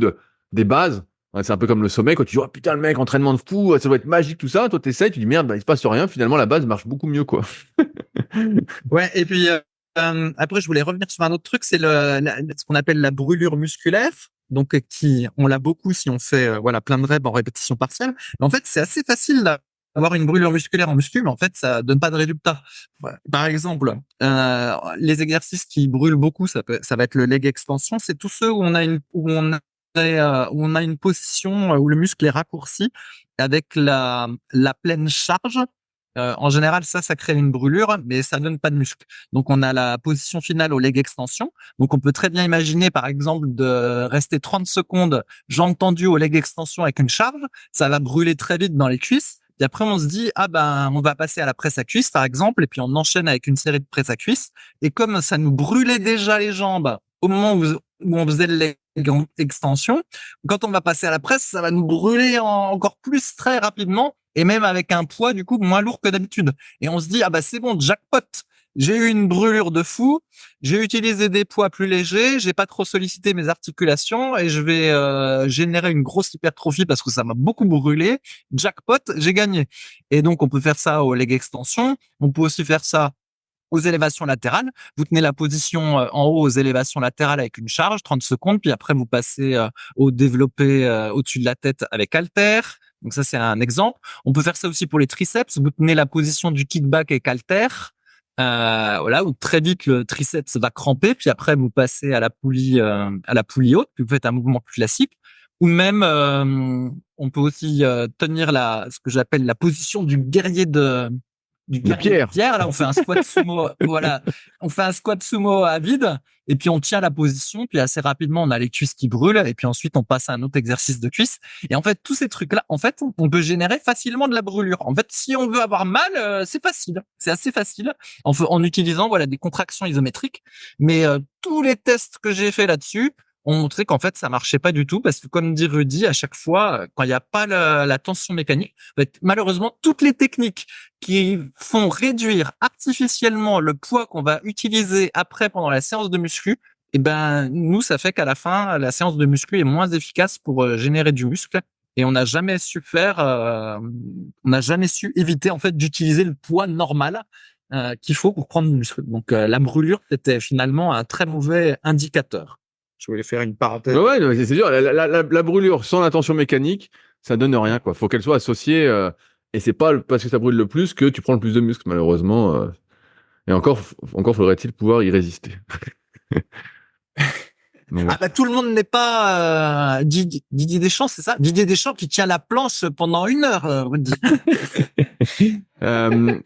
des bases, ouais, c'est un peu comme le sommet. Quand tu dis oh putain le mec, entraînement de fou, ça doit être magique tout ça. Toi, t'essayes, tu dis merde, bah, il se passe rien. Finalement, la base marche beaucoup mieux, quoi. Ouais. Et puis après, je voulais revenir sur un autre truc, c'est ce qu'on appelle la brûlure musculaire. Donc, on l'a beaucoup si on fait voilà plein de reps en répétition partielle. Mais en fait, c'est assez facile d'avoir une brûlure musculaire en muscu, mais en fait, ça donne pas de résultat. Ouais. Par exemple, les exercices qui brûlent beaucoup, ça va être le leg extension. C'est tous ceux où où on a une position où le muscle est raccourci avec la pleine charge. En général, ça crée une brûlure, mais ça donne pas de muscle. Donc, on a la position finale au leg extension. Donc, on peut très bien imaginer, par exemple, de rester 30 secondes jambes tendues au leg extension avec une charge. Ça va brûler très vite dans les cuisses. Et après, on se dit, ah ben, on va passer à la presse à cuisse, par exemple, et puis on enchaîne avec une série de presse à cuisse. Et comme ça nous brûlait déjà les jambes au moment où on faisait le leg extension, quand on va passer à la presse, ça va nous brûler encore plus très rapidement et même avec un poids du coup moins lourd que d'habitude. Et on se dit ah bah c'est bon, jackpot. J'ai eu une brûlure de fou, j'ai utilisé des poids plus légers, j'ai pas trop sollicité mes articulations et je vais générer une grosse hypertrophie parce que ça m'a beaucoup brûlé. Jackpot, j'ai gagné. Et donc on peut faire ça au leg extension, on peut aussi faire ça aux élévations latérales. Vous tenez la position en haut aux élévations latérales avec une charge, 30 secondes, puis après vous passez au développé au-dessus de la tête avec halter. Donc ça, c'est un exemple. On peut faire ça aussi pour les triceps. Vous tenez la position du kickback avec halter. Voilà, où très vite le triceps va cramper, puis après vous passez à la poulie haute, puis vous faites un mouvement plus classique. Ou même, on peut aussi tenir ce que j'appelle la position du guerrier du Pierre. Là, on fait un squat sumo. Voilà. On fait un squat sumo à vide. Et puis, on tient la position. Puis, assez rapidement, on a les cuisses qui brûlent. Et puis, ensuite, on passe à un autre exercice de cuisses. Et en fait, tous ces trucs-là, en fait, on peut générer facilement de la brûlure. En fait, si on veut avoir mal, c'est facile. C'est assez facile. En utilisant, voilà, des contractions isométriques. Mais, tous les tests que j'ai fait là-dessus, on montrait qu'en fait, ça marchait pas du tout parce que, comme dit Rudy, à chaque fois, quand il n'y a pas la tension mécanique, en fait, malheureusement, toutes les techniques qui font réduire artificiellement le poids qu'on va utiliser après pendant la séance de muscu, eh ben, nous, ça fait qu'à la fin, la séance de muscu est moins efficace pour générer du muscle. Et on n'a jamais su éviter, en fait, d'utiliser le poids normal qu'il faut pour prendre du muscle. Donc, la brûlure, c'était finalement un très mauvais indicateur. Je voulais faire une parenthèse. Ouais, non, c'est sûr. La brûlure sans la tension mécanique, ça donne rien, quoi. Faut qu'elle soit associée, et c'est pas parce que ça brûle le plus que tu prends le plus de muscles, malheureusement. Et encore faudrait-il pouvoir y résister. Donc, Ah bah tout le monde n'est pas Didier Deschamps, c'est ça? Didier Deschamps qui tient la planche pendant 1 heure, Rudy. Euh,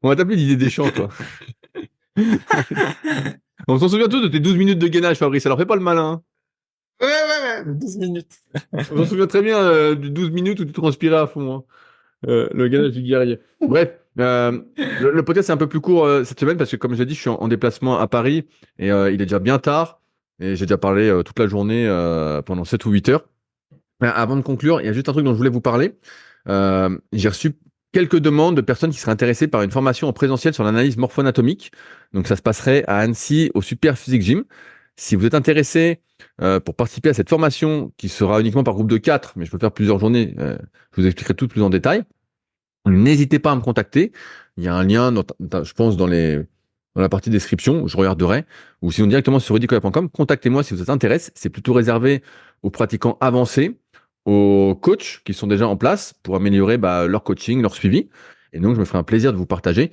on va t'appeler Didier Deschamps, toi. On s'en souvient tous de tes 12 minutes de gainage, Fabrice. Alors fais pas le malin. Ouais, 12 minutes. On s'en souvient très bien de 12 minutes où tu transpirais à fond. Hein. Le gainage du guerrier. Bref, le podcast est un peu plus court cette semaine parce que, comme je l'ai dit, je suis en déplacement à Paris et il est déjà bien tard et j'ai déjà parlé toute la journée pendant 7 ou 8 heures. Avant de conclure, il y a juste un truc dont je voulais vous parler. J'ai reçu quelques demandes de personnes qui seraient intéressées par une formation en présentiel sur l'analyse morpho-anatomique. Donc, ça se passerait à Annecy au Super Physique Gym. Si vous êtes intéressé pour participer à cette formation, qui sera uniquement par groupe de 4, mais je peux faire plusieurs journées, je vous expliquerai tout plus en détail. N'hésitez pas à me contacter. Il y a un lien, je pense, dans la partie description, je regarderai, ou sinon directement sur rudicoya.com. Contactez-moi si vous êtes intéressé. C'est plutôt réservé aux pratiquants avancés, aux coachs qui sont déjà en place pour améliorer leur coaching, leur suivi. Et donc, je me ferai un plaisir de vous partager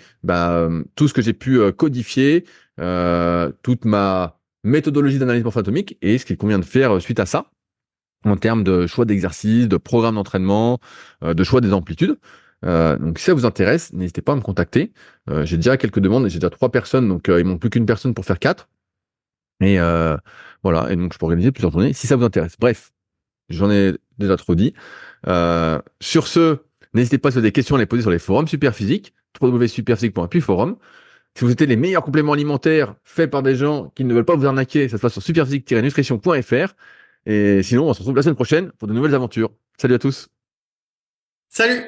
tout ce que j'ai pu codifier, toute ma méthodologie d'analyse morpho-anatomique et ce qu'il convient de faire suite à ça, en termes de choix d'exercices, de programme d'entraînement, de choix des amplitudes. Donc, si ça vous intéresse, n'hésitez pas à me contacter. J'ai déjà quelques demandes et j'ai déjà 3 personnes, donc il manque plus qu'une personne pour faire 4. Et voilà, et donc je peux organiser plusieurs journées si ça vous intéresse. Bref, j'en ai déjà trop dit. Sur ce, n'hésitez pas si vous avez des questions à les poser sur les forums Superphysique, www.superphysique.forum. Si vous souhaitez les meilleurs compléments alimentaires faits par des gens qui ne veulent pas vous arnaquer, ça se passe sur superphysique-nutrition.fr. Et sinon, on se retrouve la semaine prochaine pour de nouvelles aventures. Salut à tous. Salut!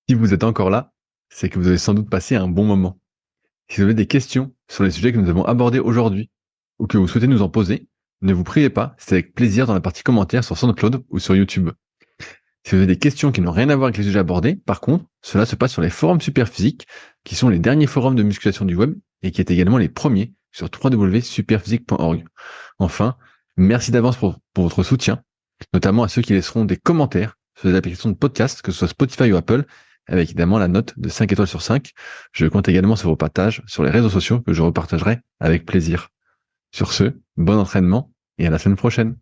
Si vous êtes encore là, c'est que vous avez sans doute passé un bon moment. Si vous avez des questions sur les sujets que nous avons abordés aujourd'hui, ou que vous souhaitez nous en poser, ne vous priez pas, c'est avec plaisir dans la partie commentaires sur SoundCloud ou sur YouTube. Si vous avez des questions qui n'ont rien à voir avec les sujets abordés, par contre, cela se passe sur les forums Superphysique, qui sont les derniers forums de musculation du web et qui est également les premiers sur www.superphysique.org. Enfin, merci d'avance pour votre soutien, notamment à ceux qui laisseront des commentaires sur les applications de podcast, que ce soit Spotify ou Apple, avec évidemment la note de 5 étoiles sur 5. Je compte également sur vos partages sur les réseaux sociaux que je repartagerai avec plaisir. Sur ce, bon entraînement et à la semaine prochaine.